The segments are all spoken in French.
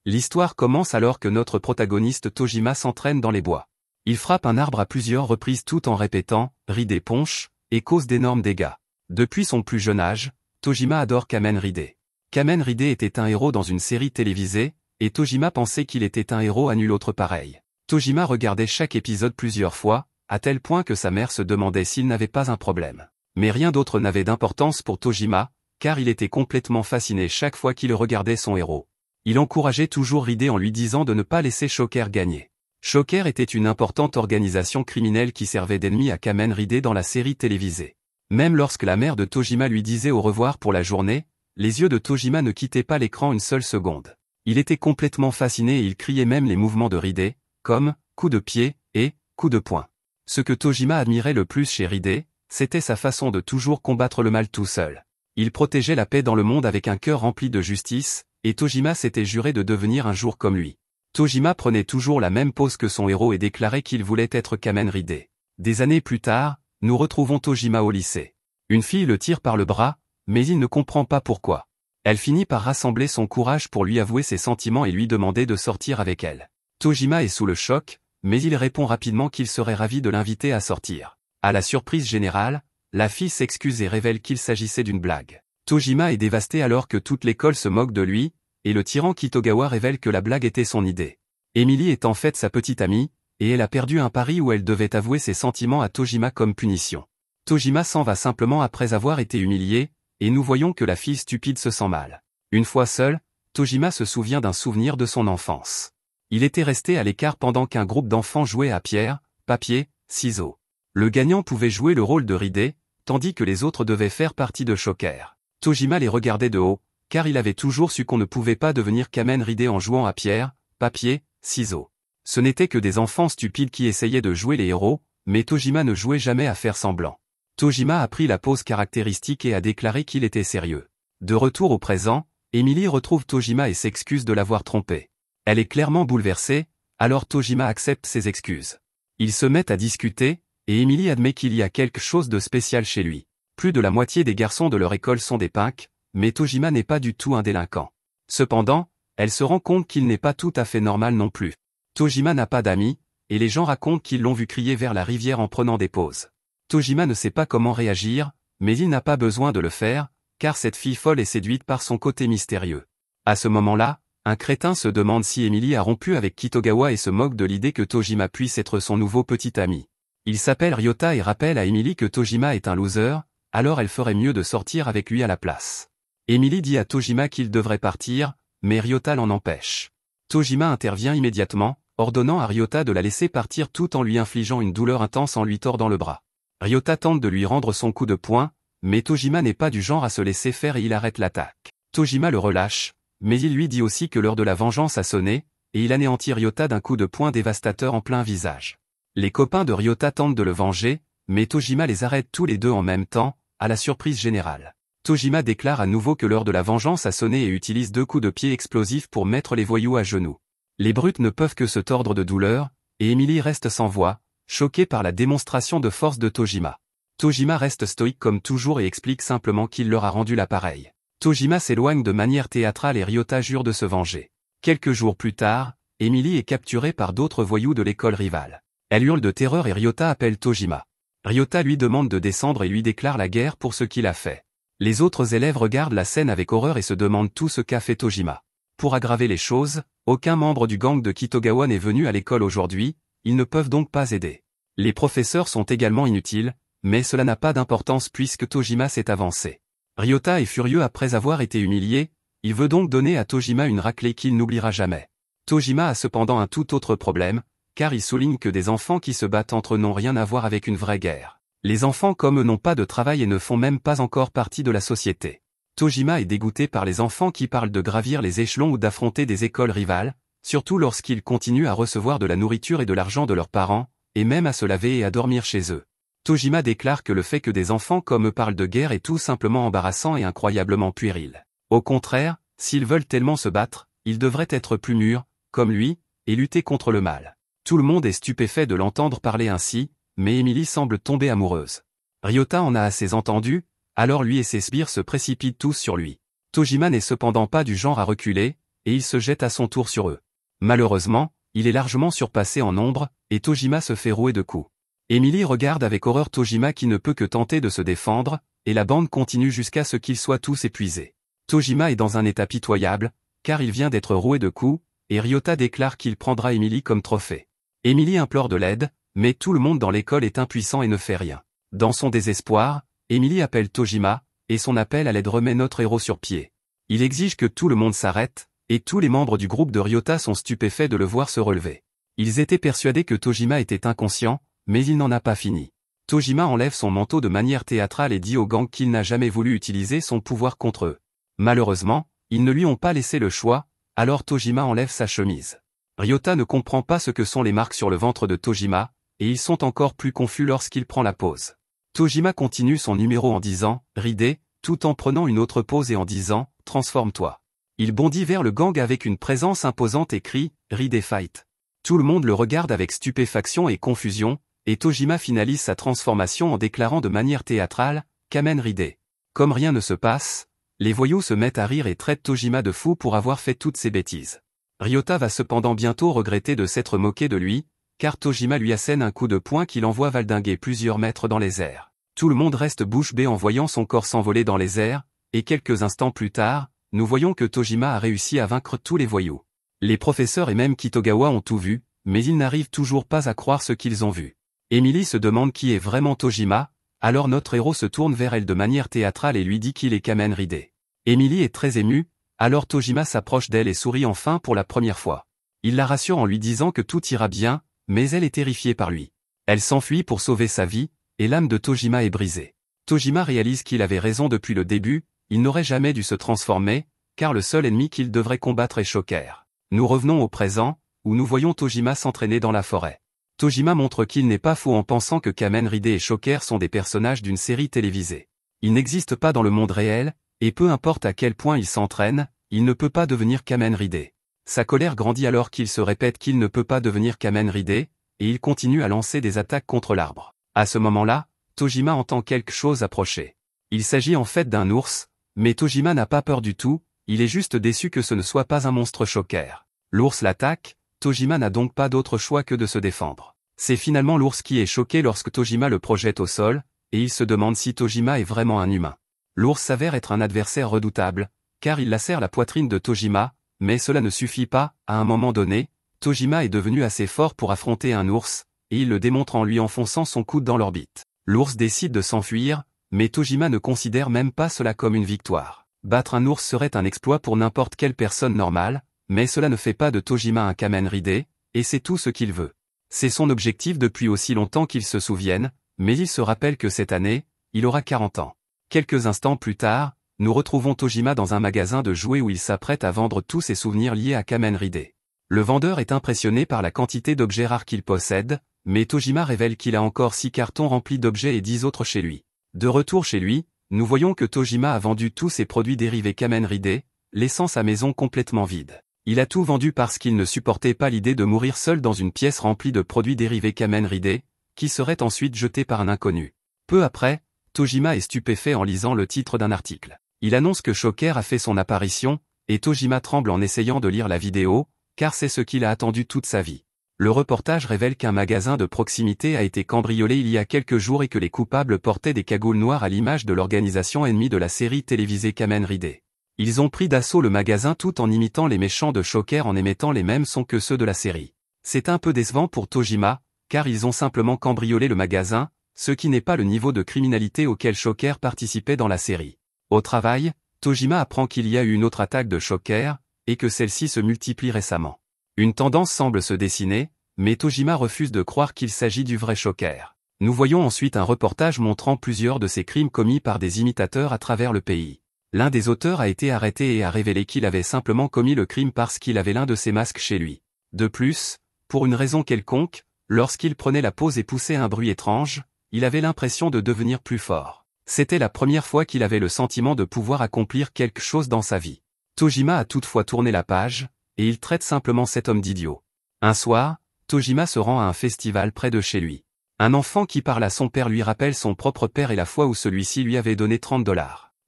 L'histoire commence alors que notre protagoniste Tojima s'entraîne dans les bois. Il frappe un arbre à plusieurs reprises tout en répétant « Ride Ponche » et cause d'énormes dégâts. Depuis son plus jeune âge, Tojima adore Kamen Ride. Kamen Ride était un héros dans une série télévisée, et Tojima pensait qu'il était un héros à nul autre pareil. Tojima regardait chaque épisode plusieurs fois, à tel point que sa mère se demandait s'il n'avait pas un problème. Mais rien d'autre n'avait d'importance pour Tojima, car il était complètement fasciné chaque fois qu'il regardait son héros. Il encourageait toujours Ride en lui disant de ne pas laisser Shocker gagner. Shocker était une importante organisation criminelle qui servait d'ennemi à Kamen Ride dans la série télévisée. Même lorsque la mère de Tojima lui disait au revoir pour la journée, les yeux de Tojima ne quittaient pas l'écran une seule seconde. Il était complètement fasciné et il criait même les mouvements de Ride, comme « coup de pied » et « coup de poing ». Ce que Tojima admirait le plus chez Ride, c'était sa façon de toujours combattre le mal tout seul. Il protégeait la paix dans le monde avec un cœur rempli de justice, et Tojima s'était juré de devenir un jour comme lui. Tojima prenait toujours la même pose que son héros et déclarait qu'il voulait être Kamen Ride. Des années plus tard, nous retrouvons Tojima au lycée. Une fille le tire par le bras, mais il ne comprend pas pourquoi. Elle finit par rassembler son courage pour lui avouer ses sentiments et lui demander de sortir avec elle. Tojima est sous le choc, mais il répond rapidement qu'il serait ravi de l'inviter à sortir. À la surprise générale, la fille s'excuse et révèle qu'il s'agissait d'une blague. Tojima est dévasté alors que toute l'école se moque de lui, et le tyran Kitogawa révèle que la blague était son idée. Emily est en fait sa petite amie, et elle a perdu un pari où elle devait avouer ses sentiments à Tojima comme punition. Tojima s'en va simplement après avoir été humilié, et nous voyons que la fille stupide se sent mal. Une fois seul, Tojima se souvient d'un souvenir de son enfance. Il était resté à l'écart pendant qu'un groupe d'enfants jouait à pierre, papier, ciseaux. Le gagnant pouvait jouer le rôle de Ride, tandis que les autres devaient faire partie de Shocker. Tojima les regardait de haut, car il avait toujours su qu'on ne pouvait pas devenir Kamen Ride en jouant à pierre, papier, ciseaux. Ce n'étaient que des enfants stupides qui essayaient de jouer les héros, mais Tojima ne jouait jamais à faire semblant. Tojima a pris la pose caractéristique et a déclaré qu'il était sérieux. De retour au présent, Emily retrouve Tojima et s'excuse de l'avoir trompé. Elle est clairement bouleversée, alors Tojima accepte ses excuses. Ils se mettent à discuter, et Emily admet qu'il y a quelque chose de spécial chez lui. Plus de la moitié des garçons de leur école sont des punks, mais Tojima n'est pas du tout un délinquant. Cependant, elle se rend compte qu'il n'est pas tout à fait normal non plus. Tojima n'a pas d'amis, et les gens racontent qu'ils l'ont vu crier vers la rivière en prenant des pauses. Tojima ne sait pas comment réagir, mais il n'a pas besoin de le faire, car cette fille folle est séduite par son côté mystérieux. À ce moment-là, un crétin se demande si Emily a rompu avec Kitogawa et se moque de l'idée que Tojima puisse être son nouveau petit ami. Il s'appelle Ryota et rappelle à Emily que Tojima est un loser, alors elle ferait mieux de sortir avec lui à la place. Emily dit à Tojima qu'il devrait partir, mais Ryota l'en empêche. Tojima intervient immédiatement, ordonnant à Ryota de la laisser partir tout en lui infligeant une douleur intense en lui tordant le bras. Ryota tente de lui rendre son coup de poing, mais Tojima n'est pas du genre à se laisser faire et il arrête l'attaque. Tojima le relâche, mais il lui dit aussi que l'heure de la vengeance a sonné, et il anéantit Ryota d'un coup de poing dévastateur en plein visage. Les copains de Ryota tentent de le venger, mais Tojima les arrête tous les deux en même temps, à la surprise générale. Tojima déclare à nouveau que l'heure de la vengeance a sonné et utilise 2 coups de pied explosifs pour mettre les voyous à genoux. Les brutes ne peuvent que se tordre de douleur, et Emily reste sans voix, choquée par la démonstration de force de Tojima. Tojima reste stoïque comme toujours et explique simplement qu'il leur a rendu l'appareil. Tojima s'éloigne de manière théâtrale et Ryota jure de se venger. Quelques jours plus tard, Emily est capturée par d'autres voyous de l'école rivale. Elle hurle de terreur et Ryota appelle Tojima. Ryota lui demande de descendre et lui déclare la guerre pour ce qu'il a fait. Les autres élèves regardent la scène avec horreur et se demandent tout ce qu'a fait Tojima. Pour aggraver les choses, aucun membre du gang de Kitogawa n'est venu à l'école aujourd'hui, ils ne peuvent donc pas aider. Les professeurs sont également inutiles, mais cela n'a pas d'importance puisque Tojima s'est avancé. Ryota est furieux après avoir été humilié, il veut donc donner à Tojima une raclée qu'il n'oubliera jamais. Tojima a cependant un tout autre problème, car il souligne que des enfants qui se battent entre eux n'ont rien à voir avec une vraie guerre. Les enfants comme eux n'ont pas de travail et ne font même pas encore partie de la société. Tojima est dégoûté par les enfants qui parlent de gravir les échelons ou d'affronter des écoles rivales, surtout lorsqu'ils continuent à recevoir de la nourriture et de l'argent de leurs parents, et même à se laver et à dormir chez eux. Tojima déclare que le fait que des enfants comme eux parlent de guerre est tout simplement embarrassant et incroyablement puéril. Au contraire, s'ils veulent tellement se battre, ils devraient être plus mûrs, comme lui, et lutter contre le mal. Tout le monde est stupéfait de l'entendre parler ainsi, mais Emily semble tomber amoureuse. Ryota en a assez entendu, alors lui et ses sbires se précipitent tous sur lui. Tojima n'est cependant pas du genre à reculer, et il se jette à son tour sur eux. Malheureusement, il est largement surpassé en nombre, et Tojima se fait rouer de coups. Emily regarde avec horreur Tojima qui ne peut que tenter de se défendre, et la bande continue jusqu'à ce qu'ils soient tous épuisés. Tojima est dans un état pitoyable, car il vient d'être roué de coups, et Ryota déclare qu'il prendra Emily comme trophée. Emily implore de l'aide, mais tout le monde dans l'école est impuissant et ne fait rien. Dans son désespoir, Emily appelle Tojima, et son appel à l'aide remet notre héros sur pied. Il exige que tout le monde s'arrête, et tous les membres du groupe de Ryota sont stupéfaits de le voir se relever. Ils étaient persuadés que Tojima était inconscient, mais il n'en a pas fini. Tojima enlève son manteau de manière théâtrale et dit au gang qu'il n'a jamais voulu utiliser son pouvoir contre eux. Malheureusement, ils ne lui ont pas laissé le choix, alors Tojima enlève sa chemise. Ryota ne comprend pas ce que sont les marques sur le ventre de Tojima, et ils sont encore plus confus lorsqu'il prend la pose. Tojima continue son numéro en disant « Ridé », tout en prenant une autre pose et en disant « Transforme-toi ». Il bondit vers le gang avec une présence imposante et crie « Ridé fight ». Tout le monde le regarde avec stupéfaction et confusion, et Tojima finalise sa transformation en déclarant de manière théâtrale « Kamen Ridé ». Comme rien ne se passe, les voyous se mettent à rire et traitent Tojima de fou pour avoir fait toutes ces bêtises. Ryota va cependant bientôt regretter de s'être moqué de lui, car Tojima lui assène un coup de poing qui l'envoie valdinguer plusieurs mètres dans les airs. Tout le monde reste bouche bée en voyant son corps s'envoler dans les airs, et quelques instants plus tard, nous voyons que Tojima a réussi à vaincre tous les voyous. Les professeurs et même Kitogawa ont tout vu, mais ils n'arrivent toujours pas à croire ce qu'ils ont vu. Emily se demande qui est vraiment Tojima, alors notre héros se tourne vers elle de manière théâtrale et lui dit qu'il est Kamen Ridé. Emily est très émue, alors Tojima s'approche d'elle et sourit enfin pour la première fois. Il la rassure en lui disant que tout ira bien, mais elle est terrifiée par lui. Elle s'enfuit pour sauver sa vie, et l'âme de Tojima est brisée. Tojima réalise qu'il avait raison depuis le début, il n'aurait jamais dû se transformer, car le seul ennemi qu'il devrait combattre est Shocker. Nous revenons au présent, où nous voyons Tojima s'entraîner dans la forêt. Tojima montre qu'il n'est pas fou en pensant que Kamen Ridé et Shocker sont des personnages d'une série télévisée. Ils n'existent pas dans le monde réel, et peu importe à quel point il s'entraîne, il ne peut pas devenir Kamen Ridé. Sa colère grandit alors qu'il se répète qu'il ne peut pas devenir Kamen Ridé, et il continue à lancer des attaques contre l'arbre. À ce moment-là, Tojima entend quelque chose approcher. Il s'agit en fait d'un ours, mais Tojima n'a pas peur du tout, il est juste déçu que ce ne soit pas un monstre Shocker. L'ours l'attaque, Tojima n'a donc pas d'autre choix que de se défendre. C'est finalement l'ours qui est choqué lorsque Tojima le projette au sol, et il se demande si Tojima est vraiment un humain. L'ours s'avère être un adversaire redoutable, car il lacère la poitrine de Tojima, mais cela ne suffit pas, à un moment donné, Tojima est devenu assez fort pour affronter un ours, et il le démontre en lui enfonçant son coude dans l'orbite. L'ours décide de s'enfuir, mais Tojima ne considère même pas cela comme une victoire. Battre un ours serait un exploit pour n'importe quelle personne normale, mais cela ne fait pas de Tojima un Kamen Ridé, et c'est tout ce qu'il veut. C'est son objectif depuis aussi longtemps qu'il se souvienne, mais il se rappelle que cette année, il aura 40 ans. Quelques instants plus tard, nous retrouvons Tojima dans un magasin de jouets où il s'apprête à vendre tous ses souvenirs liés à Kamen Ridé. Le vendeur est impressionné par la quantité d'objets rares qu'il possède, mais Tojima révèle qu'il a encore 6 cartons remplis d'objets et 10 autres chez lui. De retour chez lui, nous voyons que Tojima a vendu tous ses produits dérivés Kamen Ridé, laissant sa maison complètement vide. Il a tout vendu parce qu'il ne supportait pas l'idée de mourir seul dans une pièce remplie de produits dérivés Kamen Ridé, qui seraient ensuite jetés par un inconnu. Peu après, Tojima est stupéfait en lisant le titre d'un article. Il annonce que Shocker a fait son apparition, et Tojima tremble en essayant de lire la vidéo, car c'est ce qu'il a attendu toute sa vie. Le reportage révèle qu'un magasin de proximité a été cambriolé il y a quelques jours et que les coupables portaient des cagoules noires à l'image de l'organisation ennemie de la série télévisée Kamen Ridé. Ils ont pris d'assaut le magasin tout en imitant les méchants de Shocker en émettant les mêmes sons que ceux de la série. C'est un peu décevant pour Tojima, car ils ont simplement cambriolé le magasin, ce qui n'est pas le niveau de criminalité auquel Shocker participait dans la série. Au travail, Tojima apprend qu'il y a eu une autre attaque de Shocker, et que celle-ci se multiplie récemment. Une tendance semble se dessiner, mais Tojima refuse de croire qu'il s'agit du vrai Shocker. Nous voyons ensuite un reportage montrant plusieurs de ces crimes commis par des imitateurs à travers le pays. L'un des auteurs a été arrêté et a révélé qu'il avait simplement commis le crime parce qu'il avait l'un de ses masques chez lui. De plus, pour une raison quelconque, lorsqu'il prenait la pause et poussait un bruit étrange, il avait l'impression de devenir plus fort. C'était la première fois qu'il avait le sentiment de pouvoir accomplir quelque chose dans sa vie. Tojima a toutefois tourné la page, et il traite simplement cet homme d'idiot. Un soir, Tojima se rend à un festival près de chez lui. Un enfant qui parle à son père lui rappelle son propre père et la fois où celui-ci lui avait donné $30.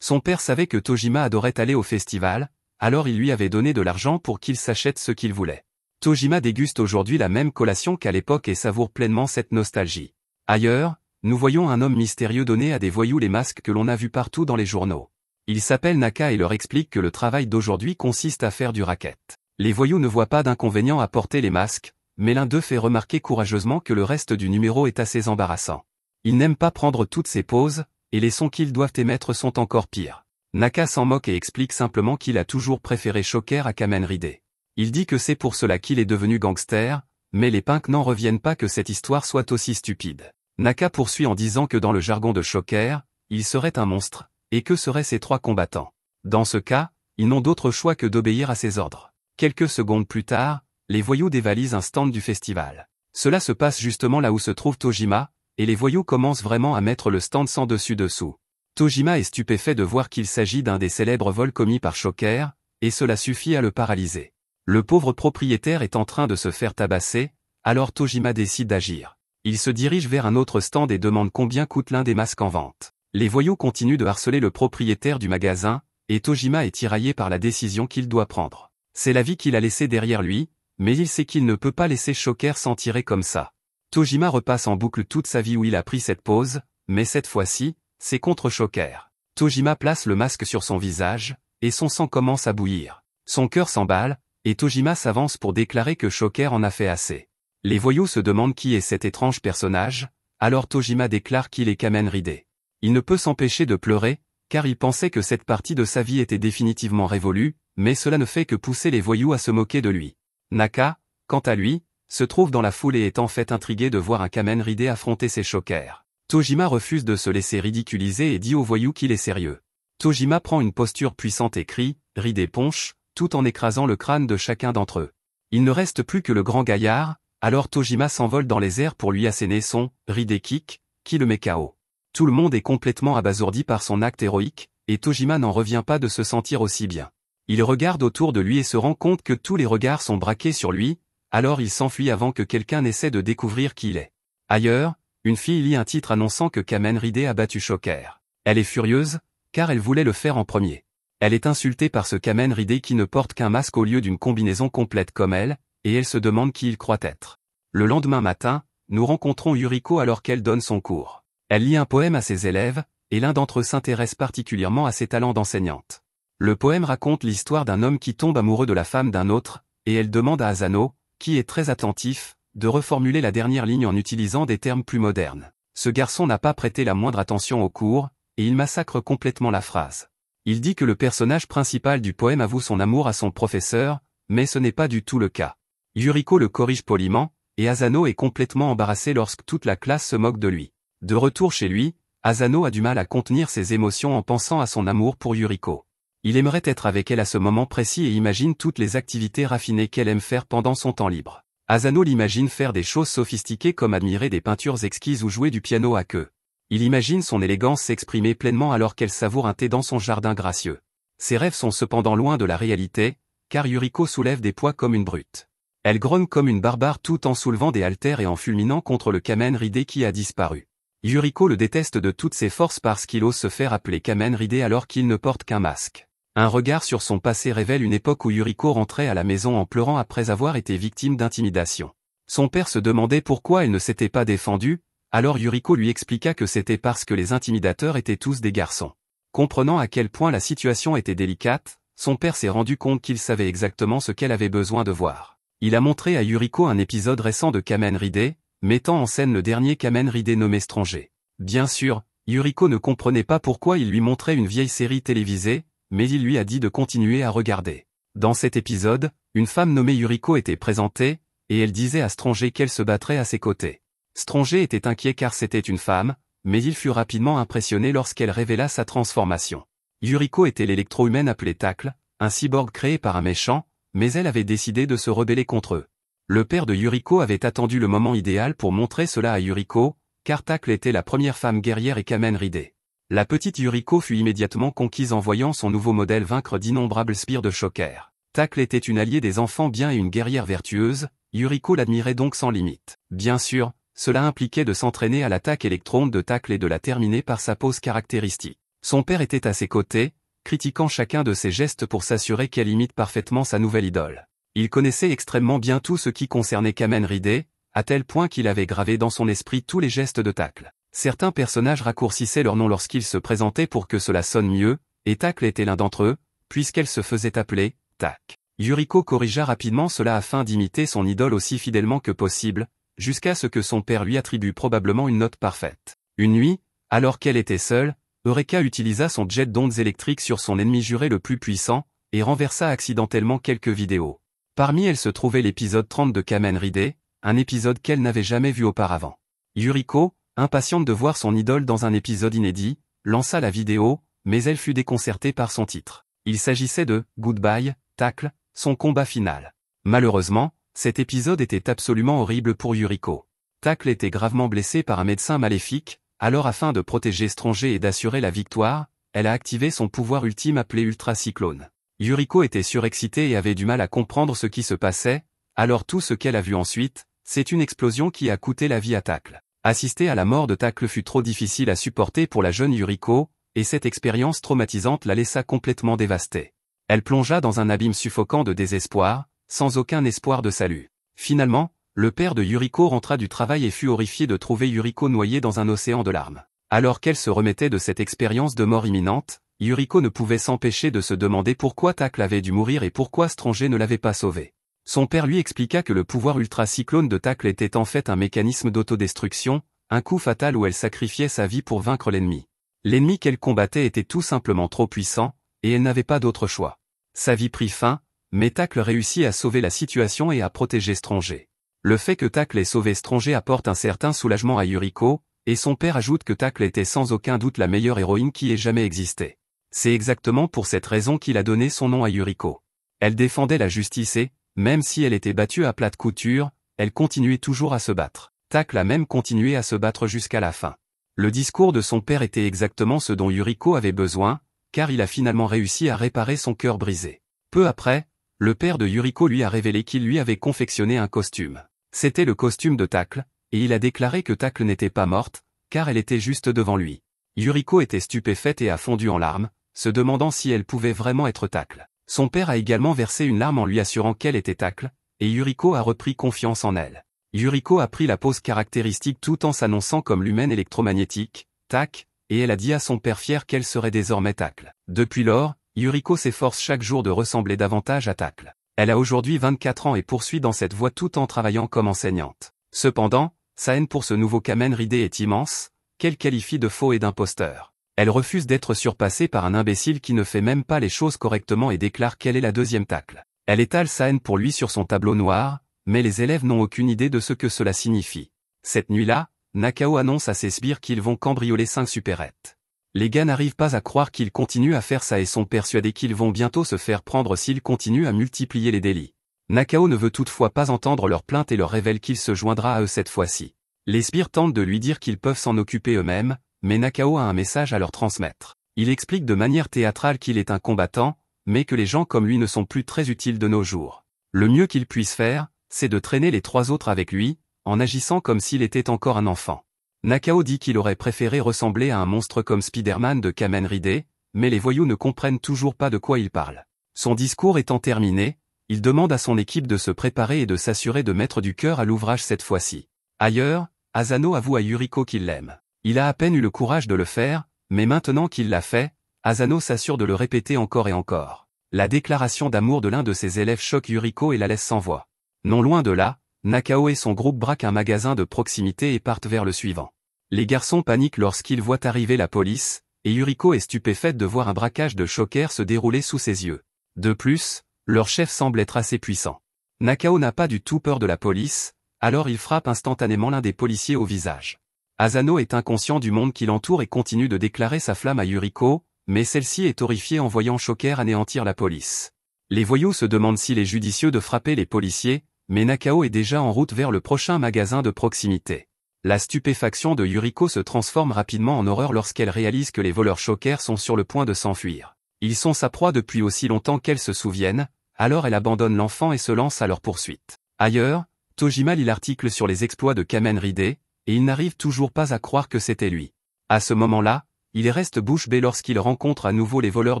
Son père savait que Tojima adorait aller au festival, alors il lui avait donné de l'argent pour qu'il s'achète ce qu'il voulait. Tojima déguste aujourd'hui la même collation qu'à l'époque et savoure pleinement cette nostalgie. Ailleurs, nous voyons un homme mystérieux donner à des voyous les masques que l'on a vus partout dans les journaux. Il s'appelle Naka et leur explique que le travail d'aujourd'hui consiste à faire du racket. Les voyous ne voient pas d'inconvénient à porter les masques, mais l'un d'eux fait remarquer courageusement que le reste du numéro est assez embarrassant. Il n'aime pas prendre toutes ces poses, et les sons qu'ils doivent émettre sont encore pires. Naka s'en moque et explique simplement qu'il a toujours préféré Shocker à Kamen Rider. Il dit que c'est pour cela qu'il est devenu gangster, mais les punks n'en reviennent pas que cette histoire soit aussi stupide. Naka poursuit en disant que dans le jargon de Shocker, il serait un monstre, et que seraient ces 3 combattants. Dans ce cas, ils n'ont d'autre choix que d'obéir à ses ordres. Quelques secondes plus tard, les voyous dévalisent un stand du festival. Cela se passe justement là où se trouve Tojima, et les voyous commencent vraiment à mettre le stand sans dessus-dessous. Tojima est stupéfait de voir qu'il s'agit d'un des célèbres vols commis par Shocker, et cela suffit à le paralyser. Le pauvre propriétaire est en train de se faire tabasser, alors Tojima décide d'agir. Il se dirige vers un autre stand et demande combien coûte l'un des masques en vente. Les voyous continuent de harceler le propriétaire du magasin, et Tojima est tiraillé par la décision qu'il doit prendre. C'est la vie qu'il a laissée derrière lui, mais il sait qu'il ne peut pas laisser Shocker s'en tirer comme ça. Tojima repasse en boucle toute sa vie où il a pris cette pose, mais cette fois-ci, c'est contre Shocker. Tojima place le masque sur son visage, et son sang commence à bouillir. Son cœur s'emballe, et Tojima s'avance pour déclarer que Shocker en a fait assez. Les voyous se demandent qui est cet étrange personnage, alors Tojima déclare qu'il est Kamen Rider. Il ne peut s'empêcher de pleurer, car il pensait que cette partie de sa vie était définitivement révolue, mais cela ne fait que pousser les voyous à se moquer de lui. Naka, quant à lui, se trouve dans la foule et est en fait intrigué de voir un Kamen Rider affronter ses Shocker. Tojima refuse de se laisser ridiculiser et dit aux voyous qu'il est sérieux. Tojima prend une posture puissante et crie « Rider Ponche », tout en écrasant le crâne de chacun d'entre eux. Il ne reste plus que le grand gaillard, alors Tojima s'envole dans les airs pour lui asséner son « Rider Kick », qui le met KO. Tout le monde est complètement abasourdi par son acte héroïque, et Tojima n'en revient pas de se sentir aussi bien. Il regarde autour de lui et se rend compte que tous les regards sont braqués sur lui, alors il s'enfuit avant que quelqu'un n'essaie de découvrir qui il est. Ailleurs, une fille lit un titre annonçant que Kamen Rider a battu Shocker. Elle est furieuse, car elle voulait le faire en premier. Elle est insultée par ce Kamen Rider qui ne porte qu'un masque au lieu d'une combinaison complète comme elle, et elle se demande qui il croit être. Le lendemain matin, nous rencontrons Yuriko alors qu'elle donne son cours. Elle lit un poème à ses élèves, et l'un d'entre eux s'intéresse particulièrement à ses talents d'enseignante. Le poème raconte l'histoire d'un homme qui tombe amoureux de la femme d'un autre, et elle demande à Asano, qui est très attentif, de reformuler la dernière ligne en utilisant des termes plus modernes. Ce garçon n'a pas prêté la moindre attention au cours, et il massacre complètement la phrase. Il dit que le personnage principal du poème avoue son amour à son professeur, mais ce n'est pas du tout le cas. Yuriko le corrige poliment, et Asano est complètement embarrassé lorsque toute la classe se moque de lui. De retour chez lui, Asano a du mal à contenir ses émotions en pensant à son amour pour Yuriko. Il aimerait être avec elle à ce moment précis et imagine toutes les activités raffinées qu'elle aime faire pendant son temps libre. Asano l'imagine faire des choses sophistiquées comme admirer des peintures exquises ou jouer du piano à queue. Il imagine son élégance s'exprimer pleinement alors qu'elle savoure un thé dans son jardin gracieux. Ses rêves sont cependant loin de la réalité, car Yuriko soulève des poids comme une brute. Elle grogne comme une barbare tout en soulevant des haltères et en fulminant contre le Kamen Rider qui a disparu. Yuriko le déteste de toutes ses forces parce qu'il ose se faire appeler Kamen Rider alors qu'il ne porte qu'un masque. Un regard sur son passé révèle une époque où Yuriko rentrait à la maison en pleurant après avoir été victime d'intimidation. Son père se demandait pourquoi elle ne s'était pas défendue, alors Yuriko lui expliqua que c'était parce que les intimidateurs étaient tous des garçons. Comprenant à quel point la situation était délicate, son père s'est rendu compte qu'il savait exactement ce qu'elle avait besoin de voir. Il a montré à Yuriko un épisode récent de Kamen Rider, mettant en scène le dernier Kamen Rider nommé Stranger. Bien sûr, Yuriko ne comprenait pas pourquoi il lui montrait une vieille série télévisée, mais il lui a dit de continuer à regarder. Dans cet épisode, une femme nommée Yuriko était présentée, et elle disait à Stranger qu'elle se battrait à ses côtés. Stranger était inquiet car c'était une femme, mais il fut rapidement impressionné lorsqu'elle révéla sa transformation. Yuriko était l'électro-humaine appelée Tacle, un cyborg créé par un méchant, mais elle avait décidé de se rebeller contre eux. Le père de Yuriko avait attendu le moment idéal pour montrer cela à Yuriko, car Tacle était la première femme guerrière et Kamen Rider. La petite Yuriko fut immédiatement conquise en voyant son nouveau modèle vaincre d'innombrables spires de Shocker. Tacle était une alliée des enfants bien et une guerrière vertueuse, Yuriko l'admirait donc sans limite. Bien sûr, cela impliquait de s'entraîner à l'attaque électronde de Tacle et de la terminer par sa pose caractéristique. Son père était à ses côtés, critiquant chacun de ses gestes pour s'assurer qu'elle imite parfaitement sa nouvelle idole. Il connaissait extrêmement bien tout ce qui concernait Kamen Rider, à tel point qu'il avait gravé dans son esprit tous les gestes de Tacle. Certains personnages raccourcissaient leur nom lorsqu'ils se présentaient pour que cela sonne mieux, et Tacle était l'un d'entre eux, puisqu'elle se faisait appeler Tac. Yuriko corrigea rapidement cela afin d'imiter son idole aussi fidèlement que possible, jusqu'à ce que son père lui attribue probablement une note parfaite. Une nuit, alors qu'elle était seule, Eureka utilisa son jet d'ondes électriques sur son ennemi juré le plus puissant, et renversa accidentellement quelques vidéos. Parmi elles se trouvait l'épisode 30 de Kamen Rider, un épisode qu'elle n'avait jamais vu auparavant. Yuriko, impatiente de voir son idole dans un épisode inédit, lança la vidéo, mais elle fut déconcertée par son titre. Il s'agissait de « Goodbye, Tacle », son combat final. Malheureusement, cet épisode était absolument horrible pour Yuriko. Tacle était gravement blessé par un médecin maléfique, alors afin de protéger Stranger et d'assurer la victoire, elle a activé son pouvoir ultime appelé Ultra Cyclone. Yuriko était surexcitée et avait du mal à comprendre ce qui se passait, alors tout ce qu'elle a vu ensuite, c'est une explosion qui a coûté la vie à Tacle. Assister à la mort de Tacle fut trop difficile à supporter pour la jeune Yuriko, et cette expérience traumatisante la laissa complètement dévastée. Elle plongea dans un abîme suffocant de désespoir, sans aucun espoir de salut. Finalement, le père de Yuriko rentra du travail et fut horrifié de trouver Yuriko noyée dans un océan de larmes. Alors qu'elle se remettait de cette expérience de mort imminente, Yuriko ne pouvait s'empêcher de se demander pourquoi Tacle avait dû mourir et pourquoi Stranger ne l'avait pas sauvée. Son père lui expliqua que le pouvoir ultra-cyclone de Tacle était en fait un mécanisme d'autodestruction, un coup fatal où elle sacrifiait sa vie pour vaincre l'ennemi. L'ennemi qu'elle combattait était tout simplement trop puissant, et elle n'avait pas d'autre choix. Sa vie prit fin, mais Tacle réussit à sauver la situation et à protéger Stranger. Le fait que Tacle ait sauvé Stranger apporte un certain soulagement à Yuriko, et son père ajoute que Tacle était sans aucun doute la meilleure héroïne qui ait jamais existé. C'est exactement pour cette raison qu'il a donné son nom à Yuriko. Elle défendait la justice et, même si elle était battue à plate couture, elle continuait toujours à se battre. Tacle a même continué à se battre jusqu'à la fin. Le discours de son père était exactement ce dont Yuriko avait besoin, car il a finalement réussi à réparer son cœur brisé. Peu après, le père de Yuriko lui a révélé qu'il lui avait confectionné un costume. C'était le costume de Tacle, et il a déclaré que Tacle n'était pas morte, car elle était juste devant lui. Yuriko était stupéfaite et a fondu en larmes, se demandant si elle pouvait vraiment être Tacle. Son père a également versé une larme en lui assurant qu'elle était Tacle, et Yuriko a repris confiance en elle. Yuriko a pris la pose caractéristique tout en s'annonçant comme l'humaine électromagnétique, Tac, et elle a dit à son père fier qu'elle serait désormais Tacle. Depuis lors, Yuriko s'efforce chaque jour de ressembler davantage à Tacle. Elle a aujourd'hui 24 ans et poursuit dans cette voie tout en travaillant comme enseignante. Cependant, sa haine pour ce nouveau Kamen Rider est immense, qu'elle qualifie de faux et d'imposteur. Elle refuse d'être surpassée par un imbécile qui ne fait même pas les choses correctement et déclare qu'elle est la deuxième Tacle. Elle étale sa haine pour lui sur son tableau noir, mais les élèves n'ont aucune idée de ce que cela signifie. Cette nuit-là, Nakao annonce à ses sbires qu'ils vont cambrioler 5 supérettes. Les gars n'arrivent pas à croire qu'ils continuent à faire ça et sont persuadés qu'ils vont bientôt se faire prendre s'ils continuent à multiplier les délits. Nakao ne veut toutefois pas entendre leurs plaintes et leur révèle qu'il se joindra à eux cette fois-ci. Les sbires tentent de lui dire qu'ils peuvent s'en occuper eux-mêmes, mais Nakao a un message à leur transmettre. Il explique de manière théâtrale qu'il est un combattant, mais que les gens comme lui ne sont plus très utiles de nos jours. Le mieux qu'il puisse faire, c'est de traîner les 3 autres avec lui, en agissant comme s'il était encore un enfant. Nakao dit qu'il aurait préféré ressembler à un monstre comme Spider-Man de Kamen Rider, mais les voyous ne comprennent toujours pas de quoi il parle. Son discours étant terminé, il demande à son équipe de se préparer et de s'assurer de mettre du cœur à l'ouvrage cette fois-ci. Ailleurs, Asano avoue à Yuriko qu'il l'aime. Il a à peine eu le courage de le faire, mais maintenant qu'il l'a fait, Asano s'assure de le répéter encore et encore. La déclaration d'amour de l'un de ses élèves choque Yuriko et la laisse sans voix. Non loin de là, Nakao et son groupe braquent un magasin de proximité et partent vers le suivant. Les garçons paniquent lorsqu'ils voient arriver la police, et Yuriko est stupéfaite de voir un braquage de choker se dérouler sous ses yeux. De plus, leur chef semble être assez puissant. Nakao n'a pas du tout peur de la police, alors il frappe instantanément l'un des policiers au visage. Asano est inconscient du monde qui l'entoure et continue de déclarer sa flamme à Yuriko, mais celle-ci est horrifiée en voyant Choker anéantir la police. Les voyous se demandent s'il est judicieux de frapper les policiers, mais Nakao est déjà en route vers le prochain magasin de proximité. La stupéfaction de Yuriko se transforme rapidement en horreur lorsqu'elle réalise que les voleurs Choker sont sur le point de s'enfuir. Ils sont sa proie depuis aussi longtemps qu'elle se souvienne, alors elle abandonne l'enfant et se lance à leur poursuite. Ailleurs, Tojima lit l'article sur les exploits de Kamen Rider, et il n'arrive toujours pas à croire que c'était lui. À ce moment-là, Il reste bouche bée lorsqu'il rencontre à nouveau les voleurs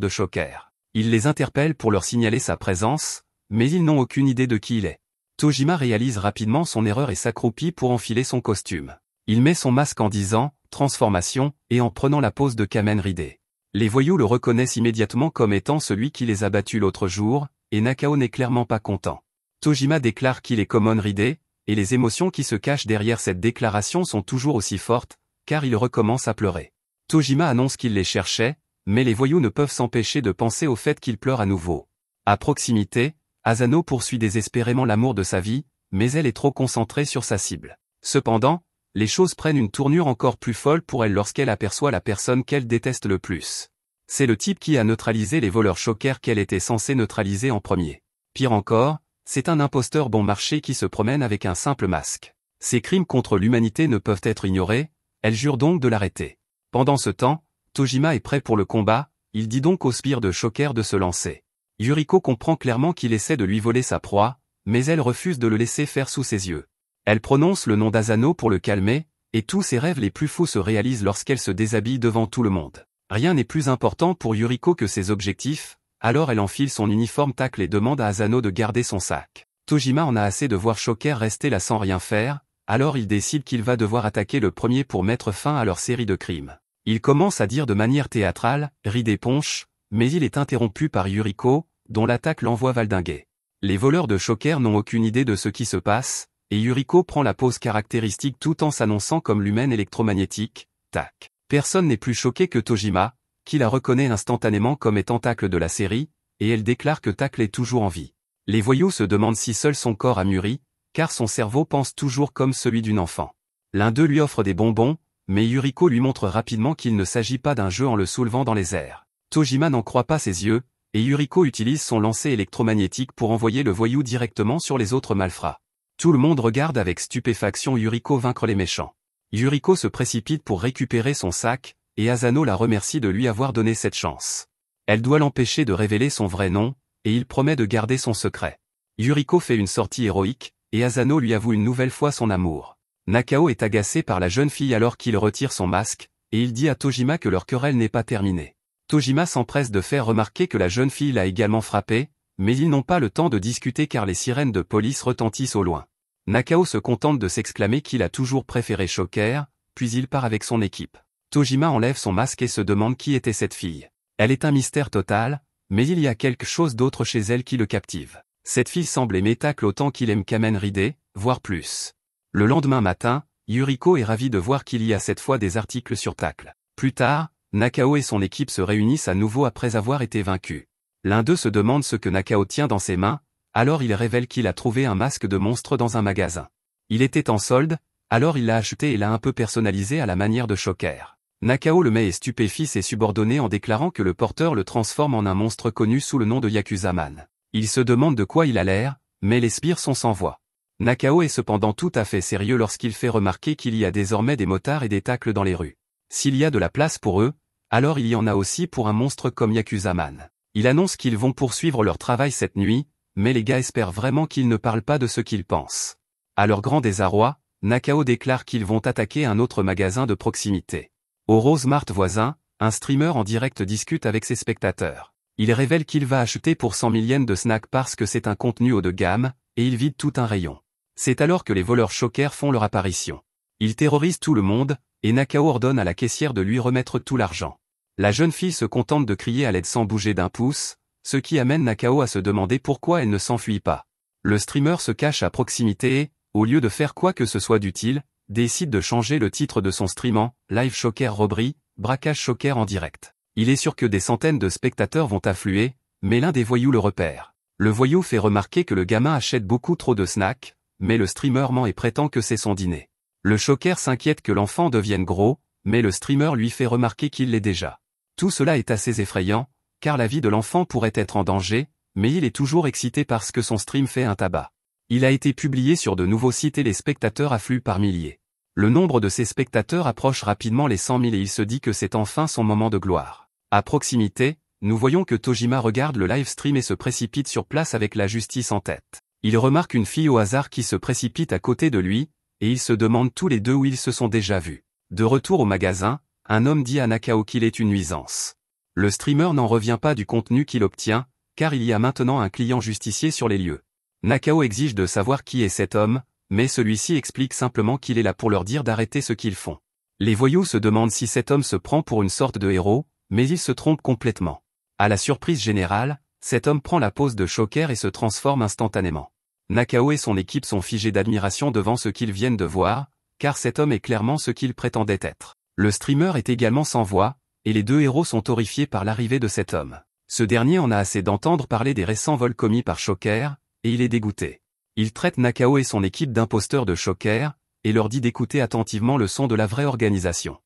de Shocker. Il les interpelle pour leur signaler sa présence, mais ils n'ont aucune idée de qui il est. Tojima réalise rapidement son erreur et s'accroupit pour enfiler son costume. Il met son masque en disant « Transformation » et en prenant la pose de Kamen Rider. Les voyous le reconnaissent immédiatement comme étant celui qui les a battus l'autre jour, et Nakao n'est clairement pas content. Tojima déclare qu'il est Kamen Rider, et les émotions qui se cachent derrière cette déclaration sont toujours aussi fortes, car il recommence à pleurer. Tojima annonce qu'il les cherchait, mais les voyous ne peuvent s'empêcher de penser au fait qu'il pleure à nouveau. À proximité, Asano poursuit désespérément l'amour de sa vie, mais elle est trop concentrée sur sa cible. Cependant, les choses prennent une tournure encore plus folle pour elle lorsqu'elle aperçoit la personne qu'elle déteste le plus. C'est le type qui a neutralisé les voleurs Shocker qu'elle était censée neutraliser en premier. Pire encore, c'est un imposteur bon marché qui se promène avec un simple masque. Ses crimes contre l'humanité ne peuvent être ignorés, elle jure donc de l'arrêter. Pendant ce temps, Tojima est prêt pour le combat, il dit donc au sbire de Shocker de se lancer. Yuriko comprend clairement qu'il essaie de lui voler sa proie, mais elle refuse de le laisser faire sous ses yeux. Elle prononce le nom d'Asano pour le calmer, et tous ses rêves les plus fous se réalisent lorsqu'elle se déshabille devant tout le monde. Rien n'est plus important pour Yuriko que ses objectifs, alors elle enfile son uniforme tacle et demande à Asano de garder son sac. Tojima en a assez de voir Shocker rester là sans rien faire, alors il décide qu'il va devoir attaquer le premier pour mettre fin à leur série de crimes. Il commence à dire de manière théâtrale, « Ride Ponche », mais il est interrompu par Yuriko, dont l'attaque l'envoie valdinguer. Les voleurs de Shocker n'ont aucune idée de ce qui se passe, et Yuriko prend la pose caractéristique tout en s'annonçant comme l'humaine électromagnétique, tac. Personne n'est plus choqué que Tojima, qui la reconnaît instantanément comme étant Tacle de la série, et elle déclare que Tacle est toujours en vie. Les voyous se demandent si seul son corps a mûri, car son cerveau pense toujours comme celui d'une enfant. L'un d'eux lui offre des bonbons, mais Yuriko lui montre rapidement qu'il ne s'agit pas d'un jeu en le soulevant dans les airs. Tojima n'en croit pas ses yeux, et Yuriko utilise son lancer électromagnétique pour envoyer le voyou directement sur les autres malfrats. Tout le monde regarde avec stupéfaction Yuriko vaincre les méchants. Yuriko se précipite pour récupérer son sac, et Asano la remercie de lui avoir donné cette chance. Elle doit l'empêcher de révéler son vrai nom, et il promet de garder son secret. Yuriko fait une sortie héroïque, et Asano lui avoue une nouvelle fois son amour. Nakao est agacé par la jeune fille alors qu'il retire son masque, et il dit à Tojima que leur querelle n'est pas terminée. Tojima s'empresse de faire remarquer que la jeune fille l'a également frappé, mais ils n'ont pas le temps de discuter car les sirènes de police retentissent au loin. Nakao se contente de s'exclamer qu'il a toujours préféré Shocker, puis il part avec son équipe. Tojima enlève son masque et se demande qui était cette fille. Elle est un mystère total, mais il y a quelque chose d'autre chez elle qui le captive. Cette fille semble aimer Tacle autant qu'il aime Kamen Rider, voire plus. Le lendemain matin, Yuriko est ravie de voir qu'il y a cette fois des articles sur Tacle. Plus tard, Nakao et son équipe se réunissent à nouveau après avoir été vaincus. L'un d'eux se demande ce que Nakao tient dans ses mains, alors il révèle qu'il a trouvé un masque de monstre dans un magasin. Il était en solde, alors il l'a acheté et l'a un peu personnalisé à la manière de Shocker. Nakao le met et stupéfie ses subordonnés en déclarant que le porteur le transforme en un monstre connu sous le nom de Yakuza-man. Il se demande de quoi il a l'air, mais les sbires sont sans voix. Nakao est cependant tout à fait sérieux lorsqu'il fait remarquer qu'il y a désormais des motards et des tacles dans les rues. S'il y a de la place pour eux, alors il y en a aussi pour un monstre comme Yakuza-man. Il annonce qu'ils vont poursuivre leur travail cette nuit, mais les gars espèrent vraiment qu'ils ne parlent pas de ce qu'ils pensent. À leur grand désarroi, Nakao déclare qu'ils vont attaquer un autre magasin de proximité. Au Rosemart voisin, un streamer en direct discute avec ses spectateurs. Il révèle qu'il va acheter pour 100 000 yens de snacks parce que c'est un contenu haut de gamme, et il vide tout un rayon. C'est alors que les voleurs Shocker font leur apparition. Ils terrorisent tout le monde, et Nakao ordonne à la caissière de lui remettre tout l'argent. La jeune fille se contente de crier à l'aide sans bouger d'un pouce, ce qui amène Nakao à se demander pourquoi elle ne s'enfuit pas. Le streamer se cache à proximité et, au lieu de faire quoi que ce soit d'utile, décide de changer le titre de son stream en « Live Shocker Robbery, braquage Shocker en direct ». Il est sûr que des centaines de spectateurs vont affluer, mais l'un des voyous le repère. Le voyou fait remarquer que le gamin achète beaucoup trop de snacks, mais le streamer ment et prétend que c'est son dîner. Le Shocker s'inquiète que l'enfant devienne gros, mais le streamer lui fait remarquer qu'il l'est déjà. Tout cela est assez effrayant, car la vie de l'enfant pourrait être en danger, mais il est toujours excité parce que son stream fait un tabac. Il a été publié sur de nouveaux sites et les spectateurs affluent par milliers. Le nombre de ces spectateurs approche rapidement les 100 000 et il se dit que c'est enfin son moment de gloire. À proximité, nous voyons que Tojima regarde le live stream et se précipite sur place avec la justice en tête. Il remarque une fille au hasard qui se précipite à côté de lui, et ils se demandent tous les deux où ils se sont déjà vus. De retour au magasin, Un homme dit à Nakao qu'il est une nuisance. Le streamer n'en revient pas du contenu qu'il obtient, car il y a maintenant un client justicier sur les lieux. Nakao exige de savoir qui est cet homme, mais celui-ci explique simplement qu'il est là pour leur dire d'arrêter ce qu'ils font. Les voyous se demandent si cet homme se prend pour une sorte de héros, mais il se trompe complètement. À la surprise générale, cet homme prend la pose de Shocker et se transforme instantanément. Nakao et son équipe sont figés d'admiration devant ce qu'ils viennent de voir, car cet homme est clairement ce qu'il prétendait être. Le streamer est également sans voix, et les deux héros sont horrifiés par l'arrivée de cet homme. Ce dernier en a assez d'entendre parler des récents vols commis par Shocker, et il est dégoûté. Il traite Nakao et son équipe d'imposteurs de Shocker, et leur dit d'écouter attentivement le son de la vraie organisation.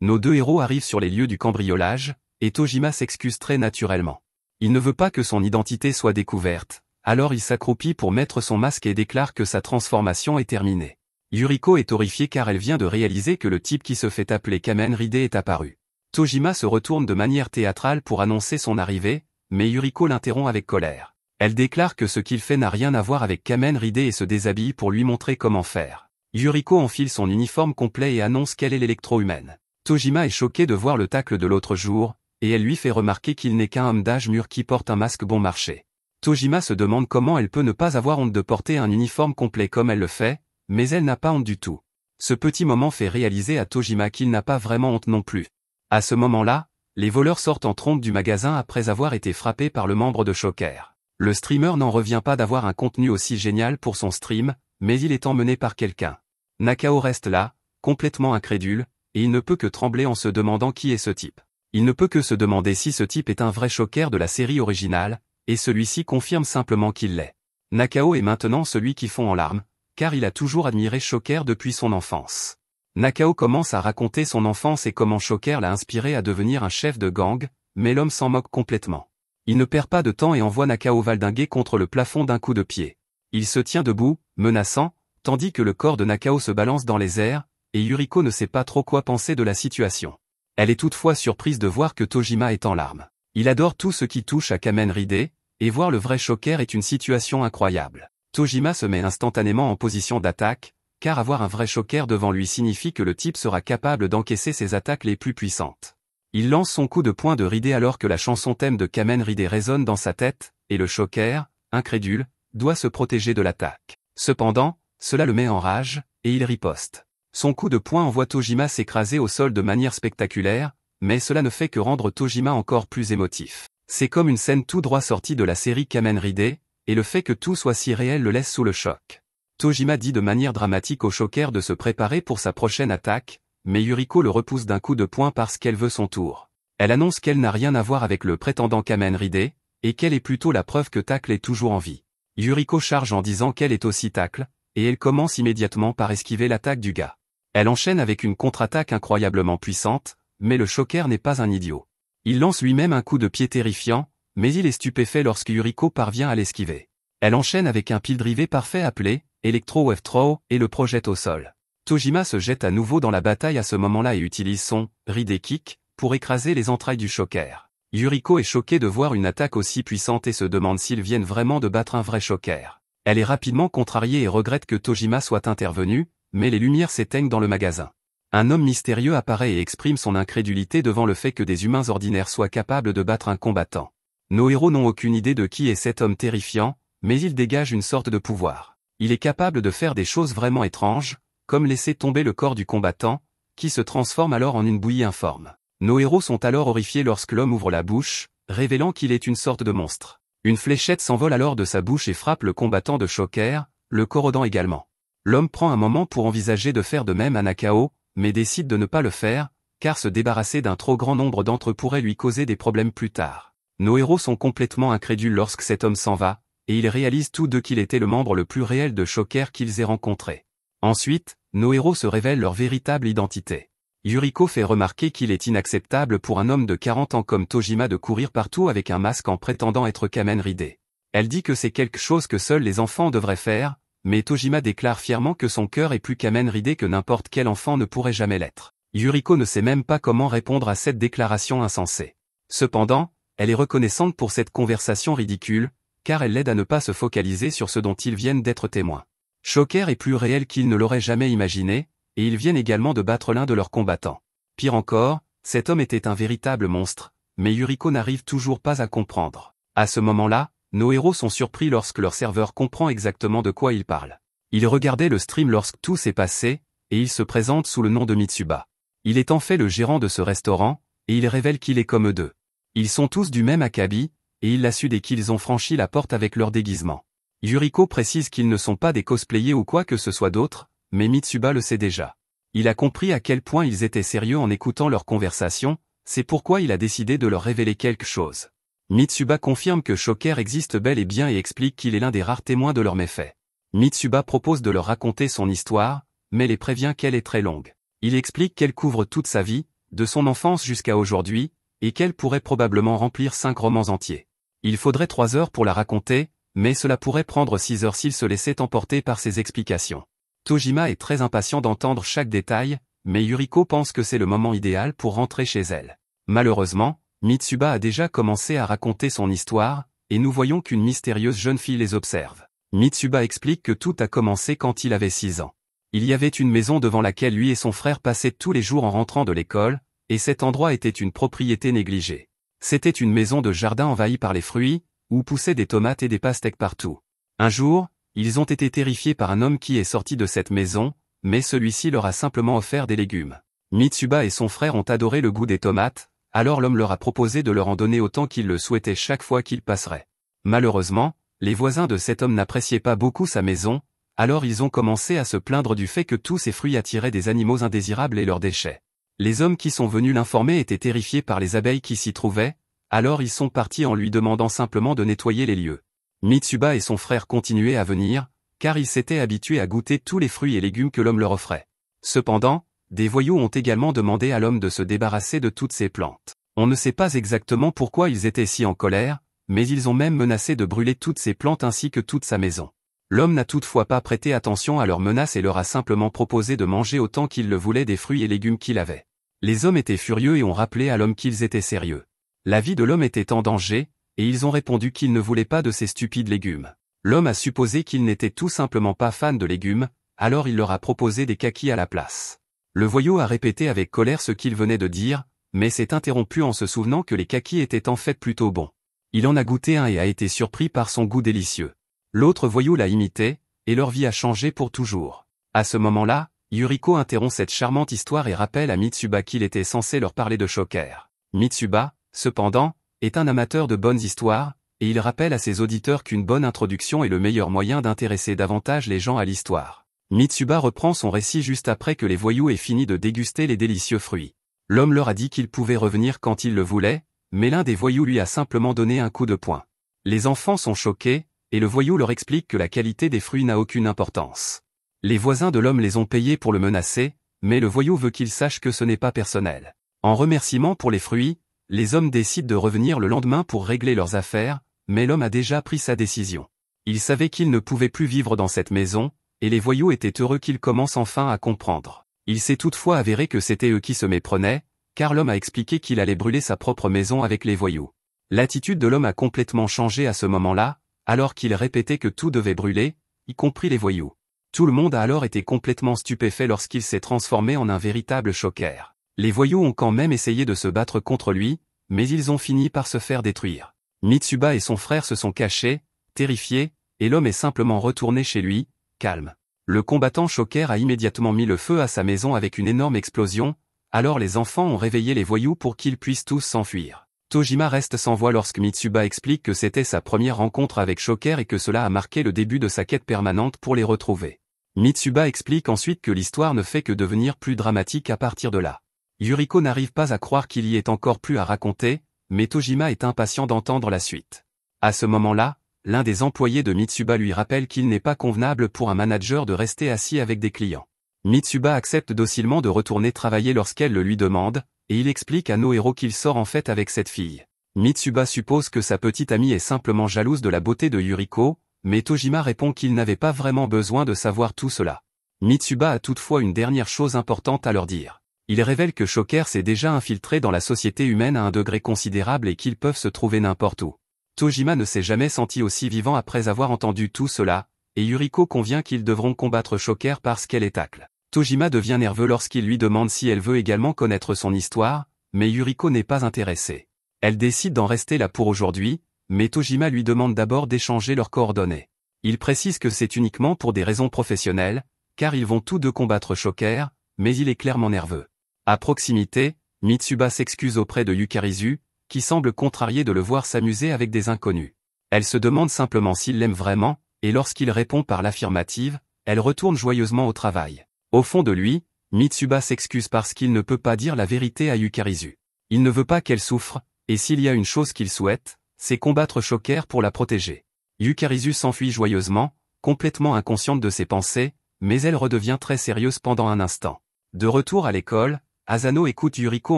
Nos deux héros arrivent sur les lieux du cambriolage, et Tojima s'excuse très naturellement. Il ne veut pas que son identité soit découverte, alors il s'accroupit pour mettre son masque et déclare que sa transformation est terminée. Yuriko est horrifiée car elle vient de réaliser que le type qui se fait appeler Kamen Ride est apparu. Tojima se retourne de manière théâtrale pour annoncer son arrivée, mais Yuriko l'interrompt avec colère. Elle déclare que ce qu'il fait n'a rien à voir avec Kamen Ride et se déshabille pour lui montrer comment faire. Yuriko enfile son uniforme complet et annonce qu'elle est l'électro-humaine. Tojima est choqué de voir le tacle de l'autre jour, et elle lui fait remarquer qu'il n'est qu'un homme d'âge mûr qui porte un masque bon marché. Tojima se demande comment elle peut ne pas avoir honte de porter un uniforme complet comme elle le fait, mais elle n'a pas honte du tout. Ce petit moment fait réaliser à Tojima qu'il n'a pas vraiment honte non plus. À ce moment-là, les voleurs sortent en trombe du magasin après avoir été frappés par le membre de Shocker. Le streamer n'en revient pas d'avoir un contenu aussi génial pour son stream, mais il est emmené par quelqu'un. Nakao reste là, complètement incrédule, et il ne peut que trembler en se demandant qui est ce type. Il ne peut que se demander si ce type est un vrai Shocker de la série originale, et celui-ci confirme simplement qu'il l'est. Nakao est maintenant celui qui fond en larmes, car il a toujours admiré Shocker depuis son enfance. Nakao commence à raconter son enfance et comment Shocker l'a inspiré à devenir un chef de gang, mais l'homme s'en moque complètement. Il ne perd pas de temps et envoie Nakao valdinguer contre le plafond d'un coup de pied. Il se tient debout, menaçant, tandis que le corps de Nakao se balance dans les airs, et Yuriko ne sait pas trop quoi penser de la situation. Elle est toutefois surprise de voir que Tojima est en larmes. Il adore tout ce qui touche à Kamen Ride, et voir le vrai Shocker est une situation incroyable. Tojima se met instantanément en position d'attaque, car avoir un vrai Shocker devant lui signifie que le type sera capable d'encaisser ses attaques les plus puissantes. Il lance son coup de poing de Ride alors que la chanson thème de Kamen Ride résonne dans sa tête, et le Shocker, incrédule, doit se protéger de l'attaque. Cependant, cela le met en rage, et il riposte. Son coup de poing envoie Tojima s'écraser au sol de manière spectaculaire, mais cela ne fait que rendre Tojima encore plus émotif. C'est comme une scène tout droit sortie de la série Kamen Ride, et le fait que tout soit si réel le laisse sous le choc. Tojima dit de manière dramatique au Shocker de se préparer pour sa prochaine attaque, mais Yuriko le repousse d'un coup de poing parce qu'elle veut son tour. Elle annonce qu'elle n'a rien à voir avec le prétendant Kamen Ride, et qu'elle est plutôt la preuve que Tacle est toujours en vie. Yuriko charge en disant qu'elle est aussi Tacle, et elle commence immédiatement par esquiver l'attaque du gars. Elle enchaîne avec une contre-attaque incroyablement puissante, mais le Shocker n'est pas un idiot. Il lance lui-même un coup de pied terrifiant, mais il est stupéfait lorsque Yuriko parvient à l'esquiver. Elle enchaîne avec un pile drivé parfait appelé Electro Wave Throw et le projette au sol. Tojima se jette à nouveau dans la bataille à ce moment-là et utilise son Ride Kick pour écraser les entrailles du Shocker. Yuriko est choquée de voir une attaque aussi puissante et se demande s'ils viennent vraiment de battre un vrai Shocker. Elle est rapidement contrariée et regrette que Tojima soit intervenu, mais les lumières s'éteignent dans le magasin. Un homme mystérieux apparaît et exprime son incrédulité devant le fait que des humains ordinaires soient capables de battre un combattant. Nos héros n'ont aucune idée de qui est cet homme terrifiant, mais il dégage une sorte de pouvoir. Il est capable de faire des choses vraiment étranges, comme laisser tomber le corps du combattant, qui se transforme alors en une bouillie informe. Nos héros sont alors horrifiés lorsque l'homme ouvre la bouche, révélant qu'il est une sorte de monstre. Une fléchette s'envole alors de sa bouche et frappe le combattant de Shocker, le corrodant également. L'homme prend un moment pour envisager de faire de même à Nakao, mais décide de ne pas le faire, car se débarrasser d'un trop grand nombre d'entre eux pourrait lui causer des problèmes plus tard. Nos héros sont complètement incrédules lorsque cet homme s'en va, et ils réalisent tous deux qu'il était le membre le plus réel de Shocker qu'ils aient rencontré. Ensuite, nos héros se révèlent leur véritable identité. Yuriko fait remarquer qu'il est inacceptable pour un homme de 40 ans comme Tojima de courir partout avec un masque en prétendant être Kamen Ride. Elle dit que c'est quelque chose que seuls les enfants devraient faire, mais Tojima déclare fièrement que son cœur est plus Kamen Ride que n'importe quel enfant ne pourrait jamais l'être. Yuriko ne sait même pas comment répondre à cette déclaration insensée. Cependant, elle est reconnaissante pour cette conversation ridicule, car elle l'aide à ne pas se focaliser sur ce dont ils viennent d'être témoins. Shocker est plus réel qu'ils ne l'auraient jamais imaginé, et ils viennent également de battre l'un de leurs combattants. Pire encore, cet homme était un véritable monstre, mais Yuriko n'arrive toujours pas à comprendre. À ce moment-là, nos héros sont surpris lorsque leur serveur comprend exactement de quoi il parle. Il regardait le stream lorsque tout s'est passé, et il se présente sous le nom de Mitsuba. Il est en fait le gérant de ce restaurant, et il révèle qu'il est comme eux deux. Ils sont tous du même acabit, et il l'a su dès qu'ils ont franchi la porte avec leur déguisement. Yuriko précise qu'ils ne sont pas des cosplayers ou quoi que ce soit d'autre, mais Mitsuba le sait déjà. Il a compris à quel point ils étaient sérieux en écoutant leur conversation, c'est pourquoi il a décidé de leur révéler quelque chose. Mitsuba confirme que Shocker existe bel et bien et explique qu'il est l'un des rares témoins de leurs méfaits. Mitsuba propose de leur raconter son histoire, mais les prévient qu'elle est très longue. Il explique qu'elle couvre toute sa vie, de son enfance jusqu'à aujourd'hui, et qu'elle pourrait probablement remplir 5 romans entiers. Il faudrait 3 heures pour la raconter, mais cela pourrait prendre 6 heures s'il se laissait emporter par ses explications. Tojima est très impatient d'entendre chaque détail, mais Yuriko pense que c'est le moment idéal pour rentrer chez elle. Malheureusement, Mitsuba a déjà commencé à raconter son histoire, et nous voyons qu'une mystérieuse jeune fille les observe. Mitsuba explique que tout a commencé quand il avait 6 ans. Il y avait une maison devant laquelle lui et son frère passaient tous les jours en rentrant de l'école, et cet endroit était une propriété négligée. C'était une maison de jardin envahie par les fruits, où poussaient des tomates et des pastèques partout. Un jour, ils ont été terrifiés par un homme qui est sorti de cette maison, mais celui-ci leur a simplement offert des légumes. Mitsuba et son frère ont adoré le goût des tomates, alors l'homme leur a proposé de leur en donner autant qu'ils le souhaitaient chaque fois qu'ils passeraient. Malheureusement, les voisins de cet homme n'appréciaient pas beaucoup sa maison, alors ils ont commencé à se plaindre du fait que tous ces fruits attiraient des animaux indésirables et leurs déchets. Les hommes qui sont venus l'informer étaient terrifiés par les abeilles qui s'y trouvaient, alors ils sont partis en lui demandant simplement de nettoyer les lieux. Mitsuba et son frère continuaient à venir, car ils s'étaient habitués à goûter tous les fruits et légumes que l'homme leur offrait. Cependant, des voyous ont également demandé à l'homme de se débarrasser de toutes ces plantes. On ne sait pas exactement pourquoi ils étaient si en colère, mais ils ont même menacé de brûler toutes ces plantes ainsi que toute sa maison. L'homme n'a toutefois pas prêté attention à leurs menaces et leur a simplement proposé de manger autant qu'ils le voulaient des fruits et légumes qu'il avait. Les hommes étaient furieux et ont rappelé à l'homme qu'ils étaient sérieux. La vie de l'homme était en danger, et ils ont répondu qu'ils ne voulaient pas de ces stupides légumes. L'homme a supposé qu'ils n'étaient tout simplement pas fans de légumes, alors il leur a proposé des kakis à la place. Le voyou a répété avec colère ce qu'il venait de dire, mais s'est interrompu en se souvenant que les kakis étaient en fait plutôt bons. Il en a goûté un et a été surpris par son goût délicieux. L'autre voyou l'a imité, et leur vie a changé pour toujours. À ce moment-là, Yuriko interrompt cette charmante histoire et rappelle à Mitsuba qu'il était censé leur parler de Shocker. Mitsuba, cependant, est un amateur de bonnes histoires, et il rappelle à ses auditeurs qu'une bonne introduction est le meilleur moyen d'intéresser davantage les gens à l'histoire. Mitsuba reprend son récit juste après que les voyous aient fini de déguster les délicieux fruits. L'homme leur a dit qu'il pouvait revenir quand il le voulait, mais l'un des voyous lui a simplement donné un coup de poing. Les enfants sont choqués, et le voyou leur explique que la qualité des fruits n'a aucune importance. Les voisins de l'homme les ont payés pour le menacer, mais le voyou veut qu'il sache que ce n'est pas personnel. En remerciement pour les fruits, les hommes décident de revenir le lendemain pour régler leurs affaires, mais l'homme a déjà pris sa décision. Il savait qu'il ne pouvait plus vivre dans cette maison, et les voyous étaient heureux qu'ils commencent enfin à comprendre. Il s'est toutefois avéré que c'était eux qui se méprenaient, car l'homme a expliqué qu'il allait brûler sa propre maison avec les voyous. L'attitude de l'homme a complètement changé à ce moment-là, alors qu'il répétait que tout devait brûler, y compris les voyous. Tout le monde a alors été complètement stupéfait lorsqu'il s'est transformé en un véritable Shocker. Les voyous ont quand même essayé de se battre contre lui, mais ils ont fini par se faire détruire. Mitsuba et son frère se sont cachés, terrifiés, et l'homme est simplement retourné chez lui, calme. Le combattant Shocker a immédiatement mis le feu à sa maison avec une énorme explosion, alors les enfants ont réveillé les voyous pour qu'ils puissent tous s'enfuir. Tojima reste sans voix lorsque Mitsuba explique que c'était sa première rencontre avec Shocker et que cela a marqué le début de sa quête permanente pour les retrouver. Mitsuba explique ensuite que l'histoire ne fait que devenir plus dramatique à partir de là. Yuriko n'arrive pas à croire qu'il y ait encore plus à raconter, mais Tojima est impatient d'entendre la suite. À ce moment-là, l'un des employés de Mitsuba lui rappelle qu'il n'est pas convenable pour un manager de rester assis avec des clients. Mitsuba accepte docilement de retourner travailler lorsqu'elle le lui demande, et il explique à nos héros qu'il sort en fait avec cette fille. Mitsuba suppose que sa petite amie est simplement jalouse de la beauté de Yuriko, mais Tojima répond qu'il n'avait pas vraiment besoin de savoir tout cela. Mitsuba a toutefois une dernière chose importante à leur dire. Il révèle que Shocker s'est déjà infiltré dans la société humaine à un degré considérable et qu'ils peuvent se trouver n'importe où. Tojima ne s'est jamais senti aussi vivant après avoir entendu tout cela, et Yuriko convient qu'ils devront combattre Shocker parce qu'elle est tacle. Tojima devient nerveux lorsqu'il lui demande si elle veut également connaître son histoire, mais Yuriko n'est pas intéressée. Elle décide d'en rester là pour aujourd'hui, mais Tojima lui demande d'abord d'échanger leurs coordonnées. Il précise que c'est uniquement pour des raisons professionnelles, car ils vont tous deux combattre Shocker, mais il est clairement nerveux. À proximité, Mitsuba s'excuse auprès de Yukarizu, qui semble contrarié de le voir s'amuser avec des inconnus. Elle se demande simplement s'il l'aime vraiment, et lorsqu'il répond par l'affirmative, elle retourne joyeusement au travail. Au fond de lui, Mitsuba s'excuse parce qu'il ne peut pas dire la vérité à Yukarizu. Il ne veut pas qu'elle souffre, et s'il y a une chose qu'il souhaite, c'est combattre Shocker pour la protéger. Yukarizu s'enfuit joyeusement, complètement inconsciente de ses pensées, mais elle redevient très sérieuse pendant un instant. De retour à l'école, Asano écoute Yuriko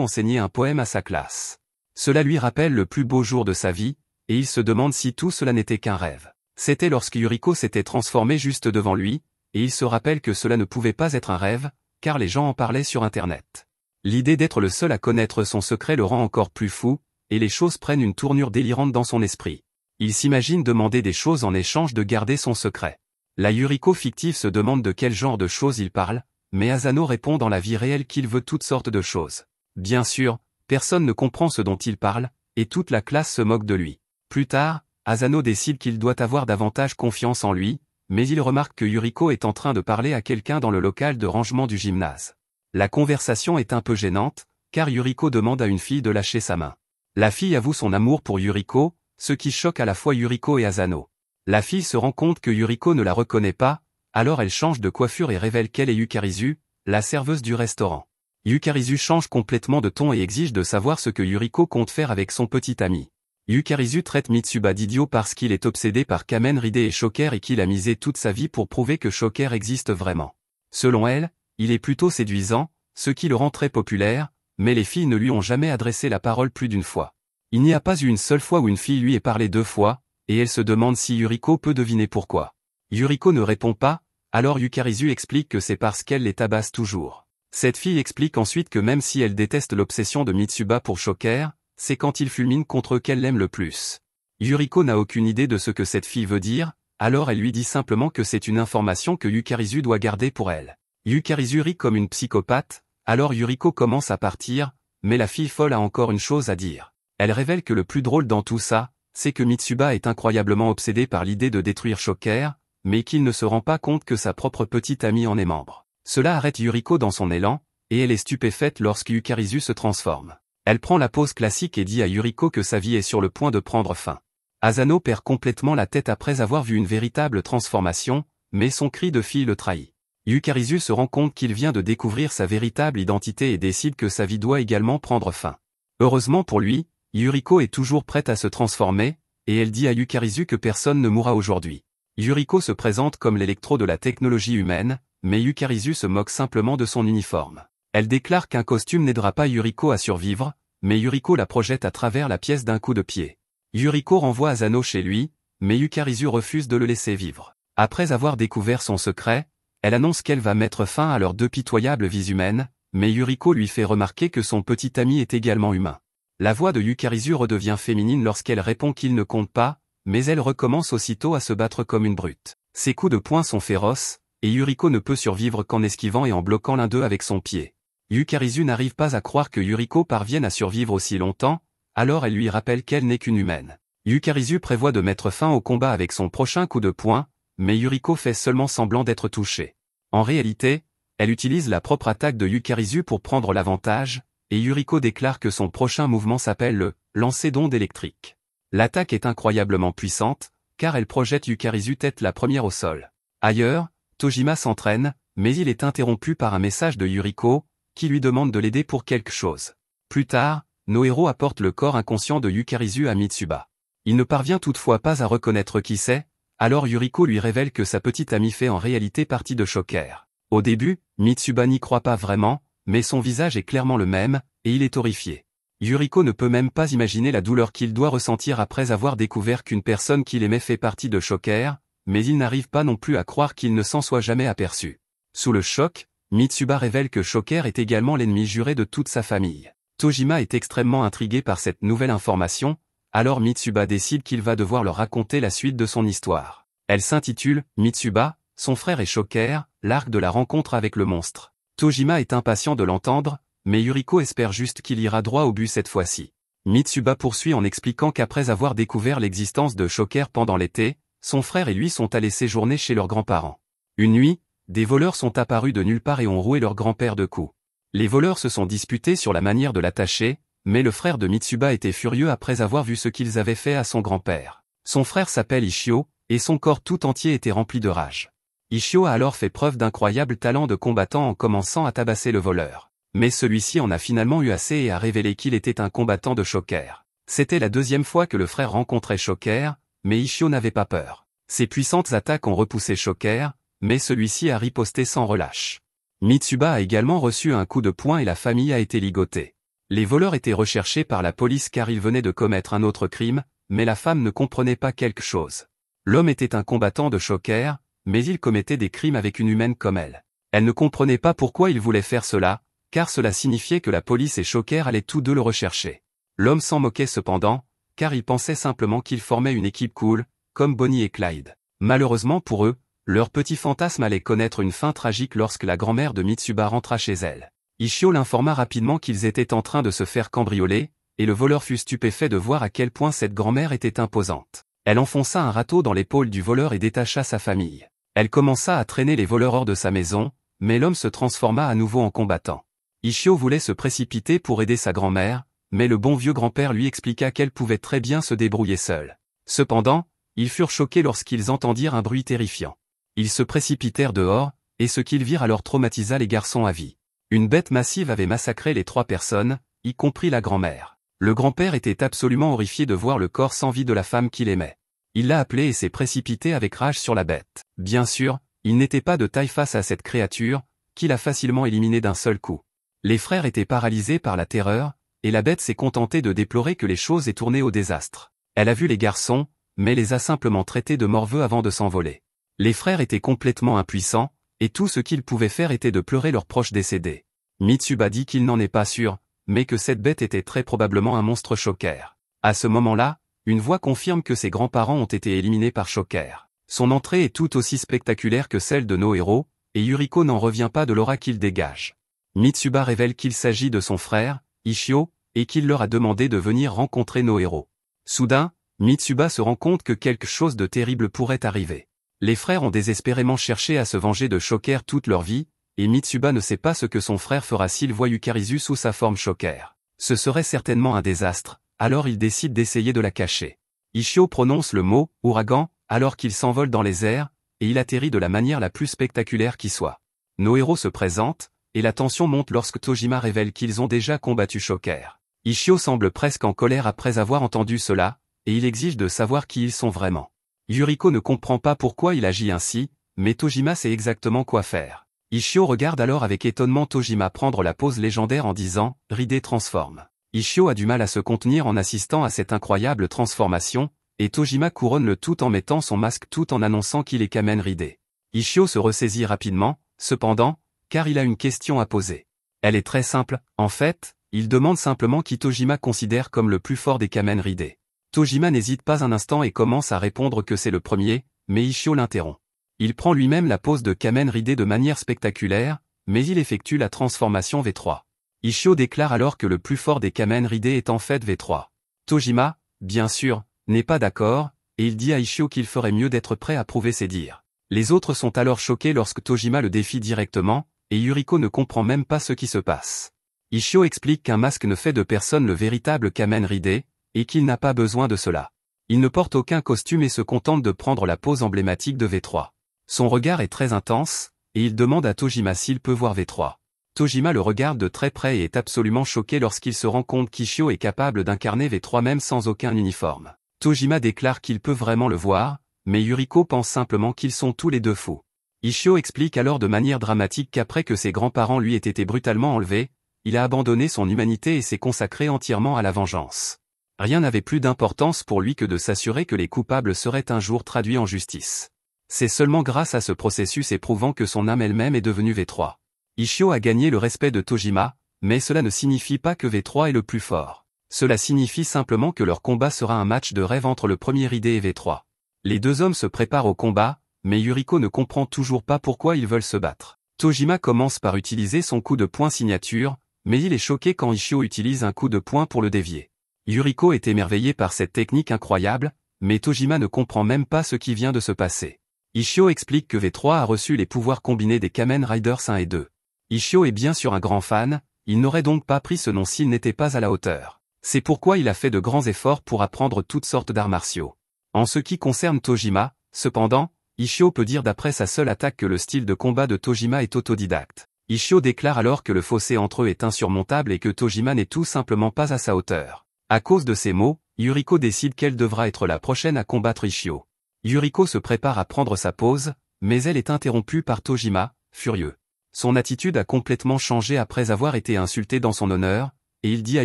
enseigner un poème à sa classe. Cela lui rappelle le plus beau jour de sa vie, et il se demande si tout cela n'était qu'un rêve. C'était lorsque Yuriko s'était transformée juste devant lui, et il se rappelle que cela ne pouvait pas être un rêve, car les gens en parlaient sur Internet. L'idée d'être le seul à connaître son secret le rend encore plus fou, et les choses prennent une tournure délirante dans son esprit. Il s'imagine demander des choses en échange de garder son secret. La Yuriko fictive se demande de quel genre de choses il parle, mais Asano répond dans la vie réelle qu'il veut toutes sortes de choses. Bien sûr, personne ne comprend ce dont il parle, et toute la classe se moque de lui. Plus tard, Asano décide qu'il doit avoir davantage confiance en lui, mais il remarque que Yuriko est en train de parler à quelqu'un dans le local de rangement du gymnase. La conversation est un peu gênante, car Yuriko demande à une fille de lâcher sa main. La fille avoue son amour pour Yuriko, ce qui choque à la fois Yuriko et Asano. La fille se rend compte que Yuriko ne la reconnaît pas, alors elle change de coiffure et révèle qu'elle est Yukarizu, la serveuse du restaurant. Yukarizu change complètement de ton et exige de savoir ce que Yuriko compte faire avec son petit ami. Yukarizu traite Mitsuba d'idiot parce qu'il est obsédé par Kamen Rider et Shocker et qu'il a misé toute sa vie pour prouver que Shocker existe vraiment. Selon elle, il est plutôt séduisant, ce qui le rend très populaire, mais les filles ne lui ont jamais adressé la parole plus d'une fois. Il n'y a pas eu une seule fois où une fille lui ait parlé 2 fois, et elle se demande si Yuriko peut deviner pourquoi. Yuriko ne répond pas, alors Yukarizu explique que c'est parce qu'elle les tabasse toujours. Cette fille explique ensuite que même si elle déteste l'obsession de Mitsuba pour Shocker, c'est quand il fulmine contre eux qu'elle l'aime le plus. Yuriko n'a aucune idée de ce que cette fille veut dire, alors elle lui dit simplement que c'est une information que Yukarizu doit garder pour elle. Yukarizu rit comme une psychopathe, alors Yuriko commence à partir, mais la fille folle a encore une chose à dire. Elle révèle que le plus drôle dans tout ça, c'est que Mitsuba est incroyablement obsédé par l'idée de détruire Shocker, mais qu'il ne se rend pas compte que sa propre petite amie en est membre. Cela arrête Yuriko dans son élan, et elle est stupéfaite lorsque Yukarizu se transforme. Elle prend la pose classique et dit à Yuriko que sa vie est sur le point de prendre fin. Asano perd complètement la tête après avoir vu une véritable transformation, mais son cri de fille le trahit. Yukarizu se rend compte qu'il vient de découvrir sa véritable identité et décide que sa vie doit également prendre fin. Heureusement pour lui, Yuriko est toujours prête à se transformer, et elle dit à Yukarizu que personne ne mourra aujourd'hui. Yuriko se présente comme l'électro de la technologie humaine, mais Yukarizu se moque simplement de son uniforme. Elle déclare qu'un costume n'aidera pas Yuriko à survivre, mais Yuriko la projette à travers la pièce d'un coup de pied. Yuriko renvoie Asano chez lui, mais Yukarizu refuse de le laisser vivre. Après avoir découvert son secret, elle annonce qu'elle va mettre fin à leurs 2 pitoyables vies humaines, mais Yuriko lui fait remarquer que son petit ami est également humain. La voix de Yukarizu redevient féminine lorsqu'elle répond qu'il ne compte pas, mais elle recommence aussitôt à se battre comme une brute. Ses coups de poing sont féroces, et Yuriko ne peut survivre qu'en esquivant et en bloquant l'un d'eux avec son pied. Yukarizu n'arrive pas à croire que Yuriko parvienne à survivre aussi longtemps, alors elle lui rappelle qu'elle n'est qu'une humaine. Yukarizu prévoit de mettre fin au combat avec son prochain coup de poing, mais Yuriko fait seulement semblant d'être touchée. En réalité, elle utilise la propre attaque de Yukarizu pour prendre l'avantage, et Yuriko déclare que son prochain mouvement s'appelle le lancer d'ondes électriques. L'attaque est incroyablement puissante, car elle projette Yukarizu tête la première au sol. Ailleurs, Tojima s'entraîne, mais il est interrompu par un message de Yuriko, qui lui demande de l'aider pour quelque chose. Plus tard, nos héros apportent le corps inconscient de Yukarizu à Mitsuba. Il ne parvient toutefois pas à reconnaître qui c'est, alors Yuriko lui révèle que sa petite amie fait en réalité partie de Shocker. Au début, Mitsuba n'y croit pas vraiment, mais son visage est clairement le même, et il est horrifié. Yuriko ne peut même pas imaginer la douleur qu'il doit ressentir après avoir découvert qu'une personne qu'il aimait fait partie de Shocker, mais il n'arrive pas non plus à croire qu'il ne s'en soit jamais aperçu. Sous le choc, Mitsuba révèle que Shocker est également l'ennemi juré de toute sa famille. Tojima est extrêmement intrigué par cette nouvelle information, alors Mitsuba décide qu'il va devoir leur raconter la suite de son histoire. Elle s'intitule « Mitsuba, son frère et Shocker, l'arc de la rencontre avec le monstre. Tojima est impatient de l'entendre, mais Yuriko espère juste qu'il ira droit au but cette fois-ci. Mitsuba poursuit en expliquant qu'après avoir découvert l'existence de Shocker pendant l'été, son frère et lui sont allés séjourner chez leurs grands-parents. Une nuit, des voleurs sont apparus de nulle part et ont roué leur grand-père de coups. Les voleurs se sont disputés sur la manière de l'attacher, mais le frère de Mitsuba était furieux après avoir vu ce qu'ils avaient fait à son grand-père. Son frère s'appelle Ishio, et son corps tout entier était rempli de rage. Ishio a alors fait preuve d'incroyable talent de combattant en commençant à tabasser le voleur. Mais celui-ci en a finalement eu assez et a révélé qu'il était un combattant de Shocker. C'était la deuxième fois que le frère rencontrait Shocker, mais Ishio n'avait pas peur. Ses puissantes attaques ont repoussé Shocker, mais celui-ci a riposté sans relâche. Mitsuba a également reçu un coup de poing et la famille a été ligotée. Les voleurs étaient recherchés par la police car ils venaient de commettre un autre crime, mais la femme ne comprenait pas quelque chose. L'homme était un combattant de Shocker, mais il commettait des crimes avec une humaine comme elle. Elle ne comprenait pas pourquoi il voulait faire cela, car cela signifiait que la police et Shocker allaient tous deux le rechercher. L'homme s'en moquait cependant, car il pensait simplement qu'ils formaient une équipe cool, comme Bonnie et Clyde. Malheureusement pour eux, leur petit fantasme allait connaître une fin tragique lorsque la grand-mère de Mitsuba rentra chez elle. Ishio l'informa rapidement qu'ils étaient en train de se faire cambrioler, et le voleur fut stupéfait de voir à quel point cette grand-mère était imposante. Elle enfonça un râteau dans l'épaule du voleur et détacha sa famille. Elle commença à traîner les voleurs hors de sa maison, mais l'homme se transforma à nouveau en combattant. Ishio voulait se précipiter pour aider sa grand-mère, mais le bon vieux grand-père lui expliqua qu'elle pouvait très bien se débrouiller seule. Cependant, ils furent choqués lorsqu'ils entendirent un bruit terrifiant. Ils se précipitèrent dehors, et ce qu'ils virent alors traumatisa les garçons à vie. Une bête massive avait massacré les 3 personnes, y compris la grand-mère. Le grand-père était absolument horrifié de voir le corps sans vie de la femme qu'il aimait. Il l'a appelé et s'est précipité avec rage sur la bête. Bien sûr, il n'était pas de taille face à cette créature, qu'il a facilement éliminée d'un seul coup. Les frères étaient paralysés par la terreur, et la bête s'est contentée de déplorer que les choses aient tourné au désastre. Elle a vu les garçons, mais les a simplement traités de morveux avant de s'envoler. Les frères étaient complètement impuissants, et tout ce qu'ils pouvaient faire était de pleurer leurs proches décédés. Mitsuba dit qu'il n'en est pas sûr, mais que cette bête était très probablement un monstre Shocker. À ce moment-là, une voix confirme que ses grands-parents ont été éliminés par Shocker. Son entrée est tout aussi spectaculaire que celle de nos héros, et Yuriko n'en revient pas de l'aura qu'il dégage. Mitsuba révèle qu'il s'agit de son frère, Ishio, et qu'il leur a demandé de venir rencontrer nos héros. Soudain, Mitsuba se rend compte que quelque chose de terrible pourrait arriver. Les frères ont désespérément cherché à se venger de Shocker toute leur vie, et Mitsuba ne sait pas ce que son frère fera s'il voit Yukarizu sous sa forme Shocker. Ce serait certainement un désastre, alors il décide d'essayer de la cacher. Ishio prononce le mot « ouragan » alors qu'il s'envole dans les airs, et il atterrit de la manière la plus spectaculaire qui soit. Nos héros se présentent, et la tension monte lorsque Tojima révèle qu'ils ont déjà combattu Shocker. Ishio semble presque en colère après avoir entendu cela, et il exige de savoir qui ils sont vraiment. Yuriko ne comprend pas pourquoi il agit ainsi, mais Tojima sait exactement quoi faire. Ishio regarde alors avec étonnement Tojima prendre la pose légendaire en disant « Ridé transforme ». Ishio a du mal à se contenir en assistant à cette incroyable transformation, et Tojima couronne le tout en mettant son masque tout en annonçant qu'il est Kamen Ridé. Ishio se ressaisit rapidement, cependant, car il a une question à poser. Elle est très simple, en fait, il demande simplement qui Tojima considère comme le plus fort des Kamen Ridé. Tojima n'hésite pas un instant et commence à répondre que c'est le premier, mais Ishio l'interrompt. Il prend lui-même la pose de Kamen Ridé de manière spectaculaire, mais il effectue la transformation V3. Ishio déclare alors que le plus fort des Kamen Ridé est en fait V3. Tojima, bien sûr, n'est pas d'accord, et il dit à Ishio qu'il ferait mieux d'être prêt à prouver ses dires. Les autres sont alors choqués lorsque Tojima le défie directement, et Yuriko ne comprend même pas ce qui se passe. Ishio explique qu'un masque ne fait de personne le véritable Kamen Ridé, et qu'il n'a pas besoin de cela. Il ne porte aucun costume et se contente de prendre la pose emblématique de V3. Son regard est très intense, et il demande à Tojima s'il peut voir V3. Tojima le regarde de très près et est absolument choqué lorsqu'il se rend compte qu'Ishio est capable d'incarner V3 même sans aucun uniforme. Tojima déclare qu'il peut vraiment le voir, mais Yuriko pense simplement qu'ils sont tous les deux fous. Ishio explique alors de manière dramatique qu'après que ses grands-parents lui aient été brutalement enlevés, il a abandonné son humanité et s'est consacré entièrement à la vengeance. Rien n'avait plus d'importance pour lui que de s'assurer que les coupables seraient un jour traduits en justice. C'est seulement grâce à ce processus éprouvant que son âme elle-même est devenue V3. Ishio a gagné le respect de Tojima, mais cela ne signifie pas que V3 est le plus fort. Cela signifie simplement que leur combat sera un match de rêve entre le premier Ridé et V3. Les deux hommes se préparent au combat, mais Yuriko ne comprend toujours pas pourquoi ils veulent se battre. Tojima commence par utiliser son coup de poing signature, mais il est choqué quand Ishio utilise un coup de poing pour le dévier. Yuriko est émerveillé par cette technique incroyable, mais Tojima ne comprend même pas ce qui vient de se passer. Ishio explique que V3 a reçu les pouvoirs combinés des Kamen Riders 1 et 2. Ishio est bien sûr un grand fan, il n'aurait donc pas pris ce nom s'il n'était pas à la hauteur. C'est pourquoi il a fait de grands efforts pour apprendre toutes sortes d'arts martiaux. En ce qui concerne Tojima, cependant, Ishio peut dire d'après sa seule attaque que le style de combat de Tojima est autodidacte. Ishio déclare alors que le fossé entre eux est insurmontable et que Tojima n'est tout simplement pas à sa hauteur. À cause de ces mots, Yuriko décide qu'elle devra être la prochaine à combattre Ishio. Yuriko se prépare à prendre sa pause, mais elle est interrompue par Tojima, furieux. Son attitude a complètement changé après avoir été insulté dans son honneur, et il dit à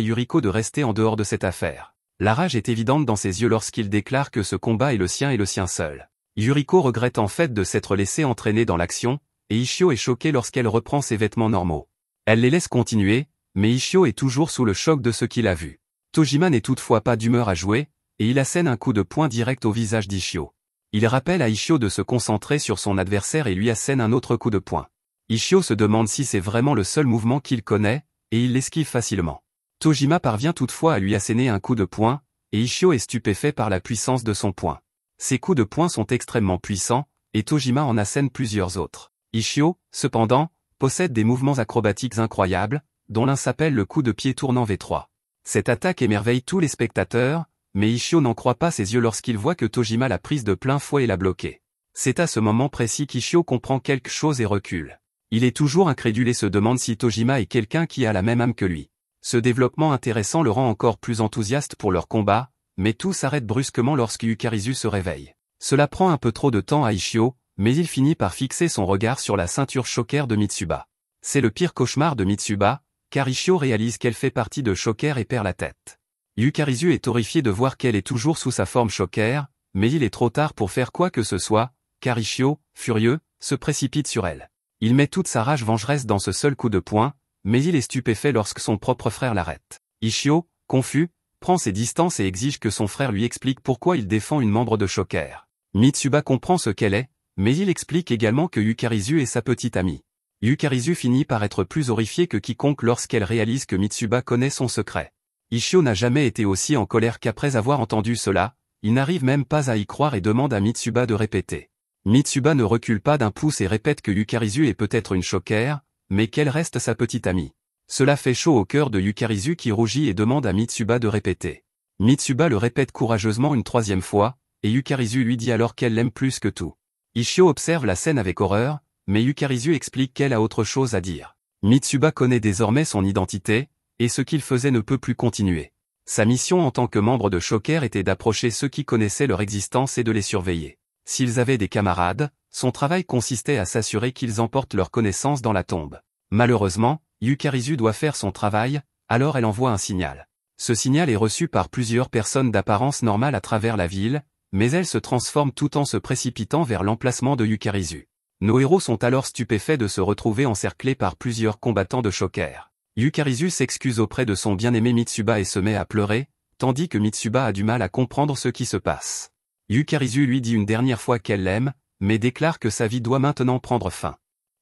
Yuriko de rester en dehors de cette affaire. La rage est évidente dans ses yeux lorsqu'il déclare que ce combat est le sien et le sien seul. Yuriko regrette en fait de s'être laissée entraîner dans l'action, et Ishio est choquée lorsqu'elle reprend ses vêtements normaux. Elle les laisse continuer, mais Ishio est toujours sous le choc de ce qu'il a vu. Tojima n'est toutefois pas d'humeur à jouer, et il assène un coup de poing direct au visage d'Ishio. Il rappelle à Ishio de se concentrer sur son adversaire et lui assène un autre coup de poing. Ishio se demande si c'est vraiment le seul mouvement qu'il connaît, et il l'esquive facilement. Tojima parvient toutefois à lui asséner un coup de poing, et Ishio est stupéfait par la puissance de son poing. Ces coups de poing sont extrêmement puissants, et Tojima en assène plusieurs autres. Ishio, cependant, possède des mouvements acrobatiques incroyables, dont l'un s'appelle le coup de pied tournant V3. Cette attaque émerveille tous les spectateurs, mais Ishio n'en croit pas ses yeux lorsqu'il voit que Tojima l'a prise de plein fouet et l'a bloquée. C'est à ce moment précis qu'Ishio comprend quelque chose et recule. Il est toujours incrédule et se demande si Tojima est quelqu'un qui a la même âme que lui. Ce développement intéressant le rend encore plus enthousiaste pour leur combat, mais tout s'arrête brusquement lorsque Yukarizu se réveille. Cela prend un peu trop de temps à Ishio, mais il finit par fixer son regard sur la ceinture Shocker de Mitsuba. C'est le pire cauchemar de Mitsuba, car Ishio réalise qu'elle fait partie de Shocker et perd la tête. Yukarizu est horrifié de voir qu'elle est toujours sous sa forme Shocker, mais il est trop tard pour faire quoi que ce soit, car Ishio, furieux, se précipite sur elle. Il met toute sa rage vengeresse dans ce seul coup de poing, mais il est stupéfait lorsque son propre frère l'arrête. Ishio, confus, prend ses distances et exige que son frère lui explique pourquoi il défend une membre de Shocker. Mitsuba comprend ce qu'elle est, mais il explique également que Yukarizu est sa petite amie. Yukarizu finit par être plus horrifiée que quiconque lorsqu'elle réalise que Mitsuba connaît son secret. Ishio n'a jamais été aussi en colère qu'après avoir entendu cela, il n'arrive même pas à y croire et demande à Mitsuba de répéter. Mitsuba ne recule pas d'un pouce et répète que Yukarizu est peut-être une Shocker, mais qu'elle reste sa petite amie. Cela fait chaud au cœur de Yukarizu qui rougit et demande à Mitsuba de répéter. Mitsuba le répète courageusement une troisième fois, et Yukarizu lui dit alors qu'elle l'aime plus que tout. Ishio observe la scène avec horreur, mais Yukarizu explique qu'elle a autre chose à dire. Mitsuba connaît désormais son identité, et ce qu'il faisait ne peut plus continuer. Sa mission en tant que membre de Shocker était d'approcher ceux qui connaissaient leur existence et de les surveiller. S'ils avaient des camarades, son travail consistait à s'assurer qu'ils emportent leurs connaissances dans la tombe. Malheureusement, Yukarizu doit faire son travail, alors elle envoie un signal. Ce signal est reçu par plusieurs personnes d'apparence normale à travers la ville, mais elle se transforme tout en se précipitant vers l'emplacement de Yukarizu. Nos héros sont alors stupéfaits de se retrouver encerclés par plusieurs combattants de Shocker. Yukarizu s'excuse auprès de son bien-aimé Mitsuba et se met à pleurer, tandis que Mitsuba a du mal à comprendre ce qui se passe. Yukarizu lui dit une dernière fois qu'elle l'aime, mais déclare que sa vie doit maintenant prendre fin.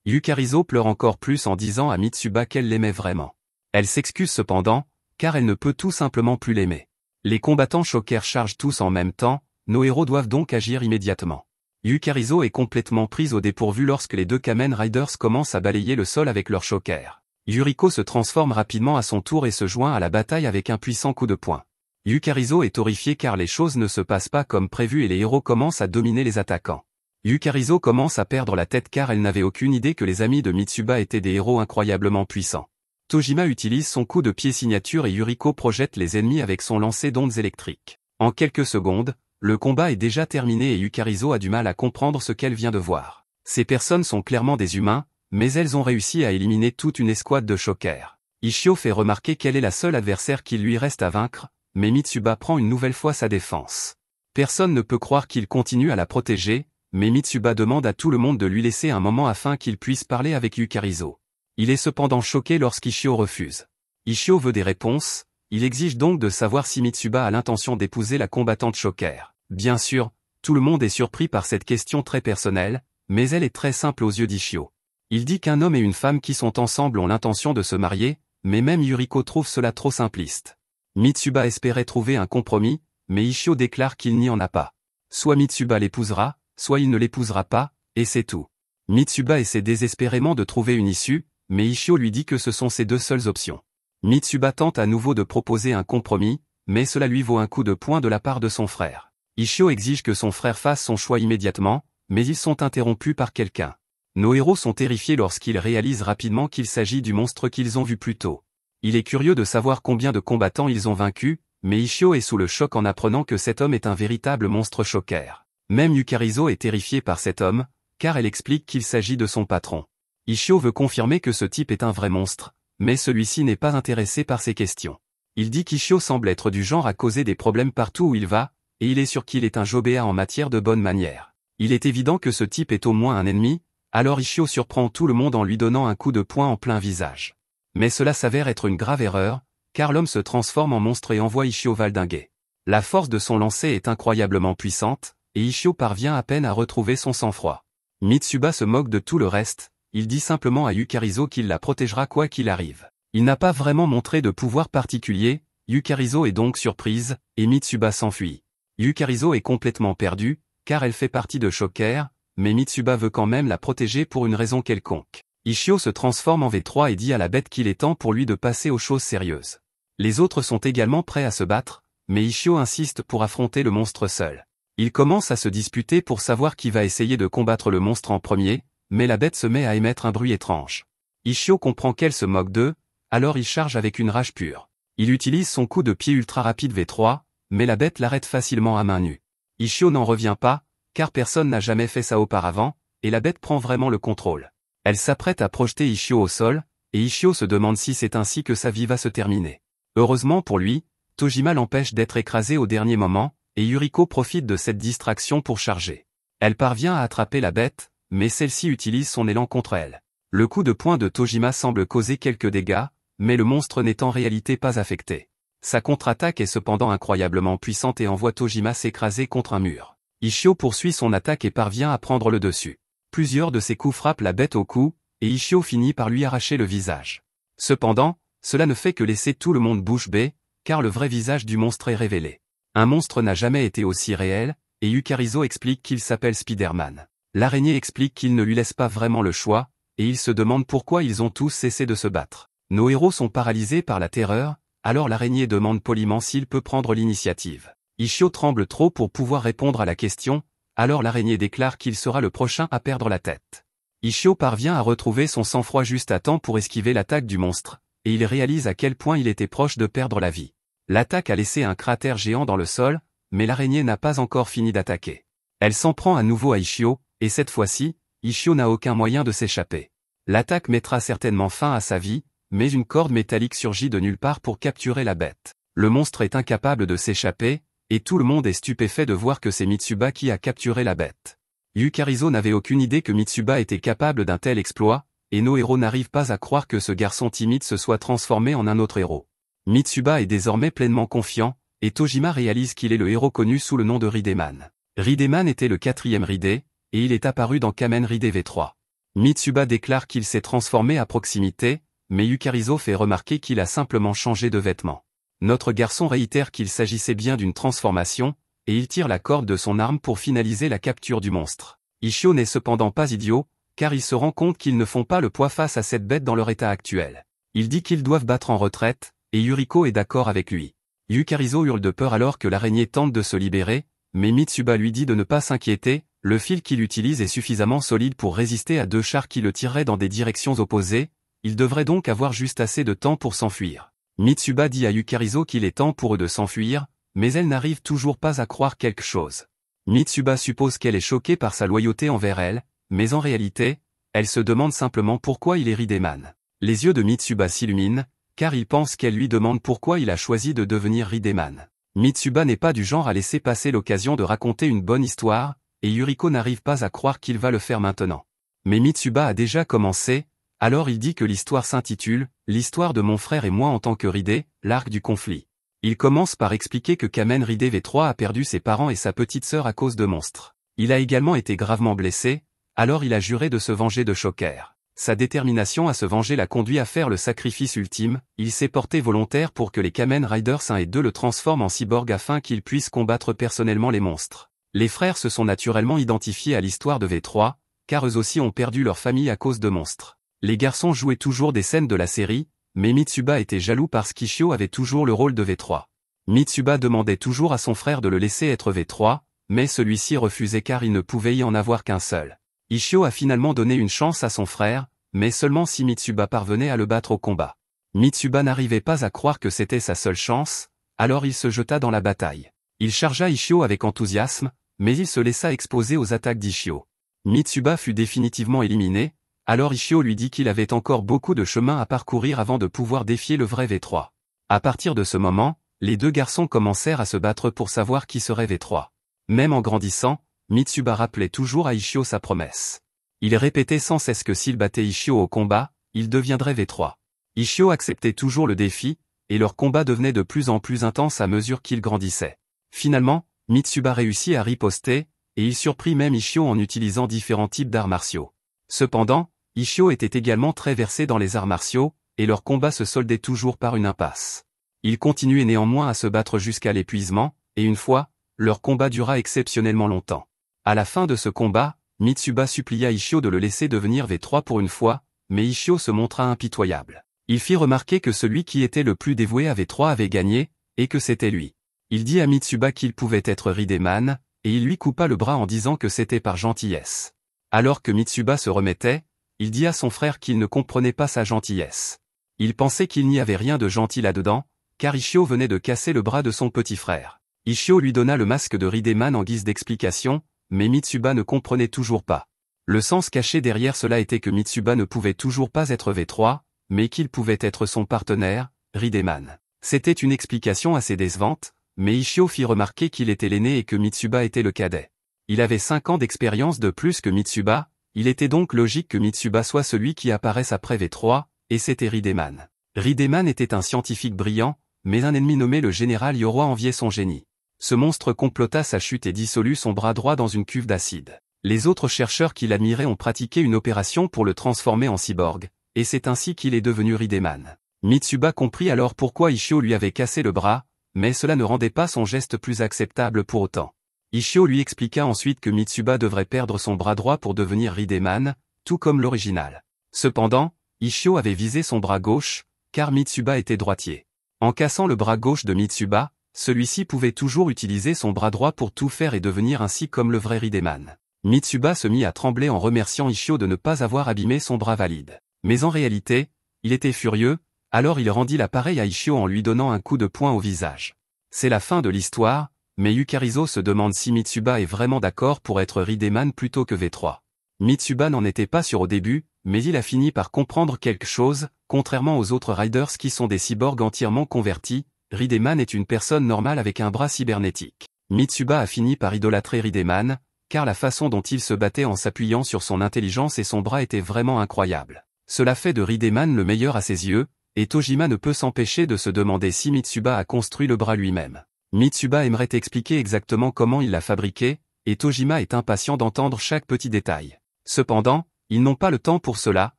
Yukarizu pleure encore plus en disant à Mitsuba qu'elle l'aimait vraiment. Elle s'excuse cependant, car elle ne peut tout simplement plus l'aimer. Les combattants Shocker chargent tous en même temps, nos héros doivent donc agir immédiatement. Yukarizu est complètement prise au dépourvu lorsque les deux Kamen Riders commencent à balayer le sol avec leur Shocker. Yuriko se transforme rapidement à son tour et se joint à la bataille avec un puissant coup de poing. Yukarizu est horrifié car les choses ne se passent pas comme prévu et les héros commencent à dominer les attaquants. Yukarizu commence à perdre la tête car elle n'avait aucune idée que les amis de Mitsuba étaient des héros incroyablement puissants. Tojima utilise son coup de pied signature et Yuriko projette les ennemis avec son lancer d'ondes électriques. En quelques secondes, le combat est déjà terminé et Yukarizu a du mal à comprendre ce qu'elle vient de voir. Ces personnes sont clairement des humains, mais elles ont réussi à éliminer toute une escouade de Shocker. Ishio fait remarquer qu'elle est la seule adversaire qu'il lui reste à vaincre, mais Mitsuba prend une nouvelle fois sa défense. Personne ne peut croire qu'il continue à la protéger, mais Mitsuba demande à tout le monde de lui laisser un moment afin qu'il puisse parler avec Yukarizu. Il est cependant choqué lorsqu'Ishio refuse. Ishio veut des réponses, il exige donc de savoir si Mitsuba a l'intention d'épouser la combattante Shocker. Bien sûr, Tout le monde est surpris par cette question très personnelle, mais elle est très simple aux yeux d'Ishio. Il dit qu'un homme et une femme qui sont ensemble ont l'intention de se marier, mais même Yuriko trouve cela trop simpliste. Mitsuba espérait trouver un compromis, mais Ishio déclare qu'il n'y en a pas. Soit Mitsuba l'épousera, soit il ne l'épousera pas, et c'est tout. Mitsuba essaie désespérément de trouver une issue, mais Ishio lui dit que ce sont ses deux seules options. Mitsuba tente à nouveau de proposer un compromis, mais cela lui vaut un coup de poing de la part de son frère. Ishio exige que son frère fasse son choix immédiatement, mais ils sont interrompus par quelqu'un. Nos héros sont terrifiés lorsqu'ils réalisent rapidement qu'il s'agit du monstre qu'ils ont vu plus tôt. Il est curieux de savoir combien de combattants ils ont vaincus, mais Ishio est sous le choc en apprenant que cet homme est un véritable monstre Shocker. Même Yukarizo est terrifiée par cet homme, car elle explique qu'il s'agit de son patron. Ishio veut confirmer que ce type est un vrai monstre, mais celui-ci n'est pas intéressé par ces questions. Il dit qu'Ishio semble être du genre à causer des problèmes partout où il va, et il est sûr qu'il est un Jobéa en matière de bonne manière. Il est évident que ce type est au moins un ennemi, alors Ishio surprend tout le monde en lui donnant un coup de poing en plein visage. Mais cela s'avère être une grave erreur, car l'homme se transforme en monstre et envoie Ishio valdinguer. La force de son lancer est incroyablement puissante, et Ishio parvient à peine à retrouver son sang-froid. Mitsuba se moque de tout le reste, il dit simplement à Yukarizo qu'il la protégera quoi qu'il arrive. Il n'a pas vraiment montré de pouvoir particulier, Yukarizo est donc surprise, et Mitsuba s'enfuit. Yukarizo est complètement perdue, car elle fait partie de Shocker, mais Mitsuba veut quand même la protéger pour une raison quelconque. Ishio se transforme en V3 et dit à la bête qu'il est temps pour lui de passer aux choses sérieuses. Les autres sont également prêts à se battre, mais Ishio insiste pour affronter le monstre seul. Ils commencent à se disputer pour savoir qui va essayer de combattre le monstre en premier, mais la bête se met à émettre un bruit étrange. Ishio comprend qu'elle se moque d'eux, alors il charge avec une rage pure. Il utilise son coup de pied ultra rapide V3, mais la bête l'arrête facilement à main nue. Ishio n'en revient pas, car personne n'a jamais fait ça auparavant, et la bête prend vraiment le contrôle. Elle s'apprête à projeter Ishio au sol, et Ishio se demande si c'est ainsi que sa vie va se terminer. Heureusement pour lui, Tojima l'empêche d'être écrasé au dernier moment, et Yuriko profite de cette distraction pour charger. Elle parvient à attraper la bête, mais celle-ci utilise son élan contre elle. Le coup de poing de Tojima semble causer quelques dégâts, mais le monstre n'est en réalité pas affecté. Sa contre-attaque est cependant incroyablement puissante et envoie Tojima s'écraser contre un mur. Ishio poursuit son attaque et parvient à prendre le dessus. Plusieurs de ses coups frappent la bête au cou, et Ishio finit par lui arracher le visage. Cependant, cela ne fait que laisser tout le monde bouche bée, car le vrai visage du monstre est révélé. Un monstre n'a jamais été aussi réel, et Yukarizo explique qu'il s'appelle Spider-Man. L'araignée explique qu'il ne lui laisse pas vraiment le choix, et il se demande pourquoi ils ont tous cessé de se battre. Nos héros sont paralysés par la terreur, alors l'araignée demande poliment s'il peut prendre l'initiative. Ishio tremble trop pour pouvoir répondre à la question, alors l'araignée déclare qu'il sera le prochain à perdre la tête. Ishio parvient à retrouver son sang-froid juste à temps pour esquiver l'attaque du monstre, et il réalise à quel point il était proche de perdre la vie. L'attaque a laissé un cratère géant dans le sol, mais l'araignée n'a pas encore fini d'attaquer. Elle s'en prend à nouveau à Ishio, et cette fois-ci, Ishio n'a aucun moyen de s'échapper. L'attaque mettra certainement fin à sa vie, mais une corde métallique surgit de nulle part pour capturer la bête. Le monstre est incapable de s'échapper, et tout le monde est stupéfait de voir que c'est Mitsuba qui a capturé la bête. Yukarizo n'avait aucune idée que Mitsuba était capable d'un tel exploit, et nos héros n'arrivent pas à croire que ce garçon timide se soit transformé en un autre héros. Mitsuba est désormais pleinement confiant, et Tojima réalise qu'il est le héros connu sous le nom de Rideman. Rideman était le 4e Ride, et il est apparu dans Kamen Ride V3. Mitsuba déclare qu'il s'est transformé à proximité, mais Yukarizo fait remarquer qu'il a simplement changé de vêtements. Notre garçon réitère qu'il s'agissait bien d'une transformation, et il tire la corde de son arme pour finaliser la capture du monstre. Ishio n'est cependant pas idiot, car il se rend compte qu'ils ne font pas le poids face à cette bête dans leur état actuel. Il dit qu'ils doivent battre en retraite, et Yuriko est d'accord avec lui. Yukarizo hurle de peur alors que l'araignée tente de se libérer, mais Mitsuba lui dit de ne pas s'inquiéter, le fil qu'il utilise est suffisamment solide pour résister à 2 chars qui le tireraient dans des directions opposées, il devrait donc avoir juste assez de temps pour s'enfuir. Mitsuba dit à Yukarizo qu'il est temps pour eux de s'enfuir, mais elle n'arrive toujours pas à croire quelque chose. Mitsuba suppose qu'elle est choquée par sa loyauté envers elle, mais en réalité, elle se demande simplement pourquoi il est Rideman. Les yeux de Mitsuba s'illuminent, car il pense qu'elle lui demande pourquoi il a choisi de devenir Rideman. Mitsuba n'est pas du genre à laisser passer l'occasion de raconter une bonne histoire, et Yuriko n'arrive pas à croire qu'il va le faire maintenant. Mais Mitsuba a déjà commencé, alors il dit que l'histoire s'intitule « L'histoire de mon frère et moi en tant que Ride, l'arc du conflit ». Il commence par expliquer que Kamen Rider V3 a perdu ses parents et sa petite sœur à cause de monstres. Il a également été gravement blessé, alors il a juré de se venger de Shocker. Sa détermination à se venger l'a conduit à faire le sacrifice ultime, il s'est porté volontaire pour que les Kamen Riders 1 et 2 le transforment en cyborg afin qu'il puisse combattre personnellement les monstres. Les frères se sont naturellement identifiés à l'histoire de V3, car eux aussi ont perdu leur famille à cause de monstres. Les garçons jouaient toujours des scènes de la série, mais Mitsuba était jaloux parce qu'Ishio avait toujours le rôle de V3. Mitsuba demandait toujours à son frère de le laisser être V3, mais celui-ci refusait car il ne pouvait y en avoir qu'un seul. Ishio a finalement donné une chance à son frère, mais seulement si Mitsuba parvenait à le battre au combat. Mitsuba n'arrivait pas à croire que c'était sa seule chance, alors il se jeta dans la bataille. Il chargea Ishio avec enthousiasme, mais il se laissa exposer aux attaques d'Ishio. Mitsuba fut définitivement éliminé, alors Ishio lui dit qu'il avait encore beaucoup de chemin à parcourir avant de pouvoir défier le vrai V3. À partir de ce moment, les deux garçons commencèrent à se battre pour savoir qui serait V3. Même en grandissant, Mitsuba rappelait toujours à Ishio sa promesse. Il répétait sans cesse que s'il battait Ishio au combat, il deviendrait V3. Ishio acceptait toujours le défi, et leur combat devenait de plus en plus intense à mesure qu'ils grandissaient. Finalement, Mitsuba réussit à riposter, et il surprit même Ishio en utilisant différents types d'arts martiaux. Cependant, Ishio était également très versé dans les arts martiaux, et leur combat se soldait toujours par une impasse. Ils continuaient néanmoins à se battre jusqu'à l'épuisement, et une fois, leur combat dura exceptionnellement longtemps. À la fin de ce combat, Mitsuba supplia Ishio de le laisser devenir V3 pour une fois, mais Ishio se montra impitoyable. Il fit remarquer que celui qui était le plus dévoué à V3 avait gagné, et que c'était lui. Il dit à Mitsuba qu'il pouvait être Rideman, et il lui coupa le bras en disant que c'était par gentillesse. Alors que Mitsuba se remettait, il dit à son frère qu'il ne comprenait pas sa gentillesse. Il pensait qu'il n'y avait rien de gentil là-dedans, car Ishio venait de casser le bras de son petit frère. Ishio lui donna le masque de Rideman en guise d'explication, mais Mitsuba ne comprenait toujours pas. Le sens caché derrière cela était que Mitsuba ne pouvait toujours pas être V3, mais qu'il pouvait être son partenaire, Rideman. C'était une explication assez décevante, mais Ishio fit remarquer qu'il était l'aîné et que Mitsuba était le cadet. Il avait 5 ans d'expérience de plus que Mitsuba, il était donc logique que Mitsuba soit celui qui apparaisse après V3, et c'était Rideman. Rideman était un scientifique brillant, mais un ennemi nommé le général Yoroi enviait son génie. Ce monstre complota sa chute et dissolut son bras droit dans une cuve d'acide. Les autres chercheurs qui l'admiraient ont pratiqué une opération pour le transformer en cyborg, et c'est ainsi qu'il est devenu Rideman. Mitsuba comprit alors pourquoi Ishio lui avait cassé le bras, mais cela ne rendait pas son geste plus acceptable pour autant. Ishio lui expliqua ensuite que Mitsuba devrait perdre son bras droit pour devenir Rideman, tout comme l'original. Cependant, Ishio avait visé son bras gauche, car Mitsuba était droitier. En cassant le bras gauche de Mitsuba, celui-ci pouvait toujours utiliser son bras droit pour tout faire et devenir ainsi comme le vrai Rideman. Mitsuba se mit à trembler en remerciant Ishio de ne pas avoir abîmé son bras valide. Mais en réalité, il était furieux, alors il rendit l'appareil à Ishio en lui donnant un coup de poing au visage. C'est la fin de l'histoire, mais Yukarizo se demande si Mitsuba est vraiment d'accord pour être Rideman plutôt que V3. Mitsuba n'en était pas sûr au début, mais il a fini par comprendre quelque chose, contrairement aux autres Riders qui sont des cyborgs entièrement convertis, Rideman est une personne normale avec un bras cybernétique. Mitsuba a fini par idolâtrer Rideman, car la façon dont il se battait en s'appuyant sur son intelligence et son bras était vraiment incroyable. Cela fait de Rideman le meilleur à ses yeux, et Tojima ne peut s'empêcher de se demander si Mitsuba a construit le bras lui-même. Mitsuba aimerait expliquer exactement comment il l'a fabriqué, et Tojima est impatient d'entendre chaque petit détail. Cependant, ils n'ont pas le temps pour cela,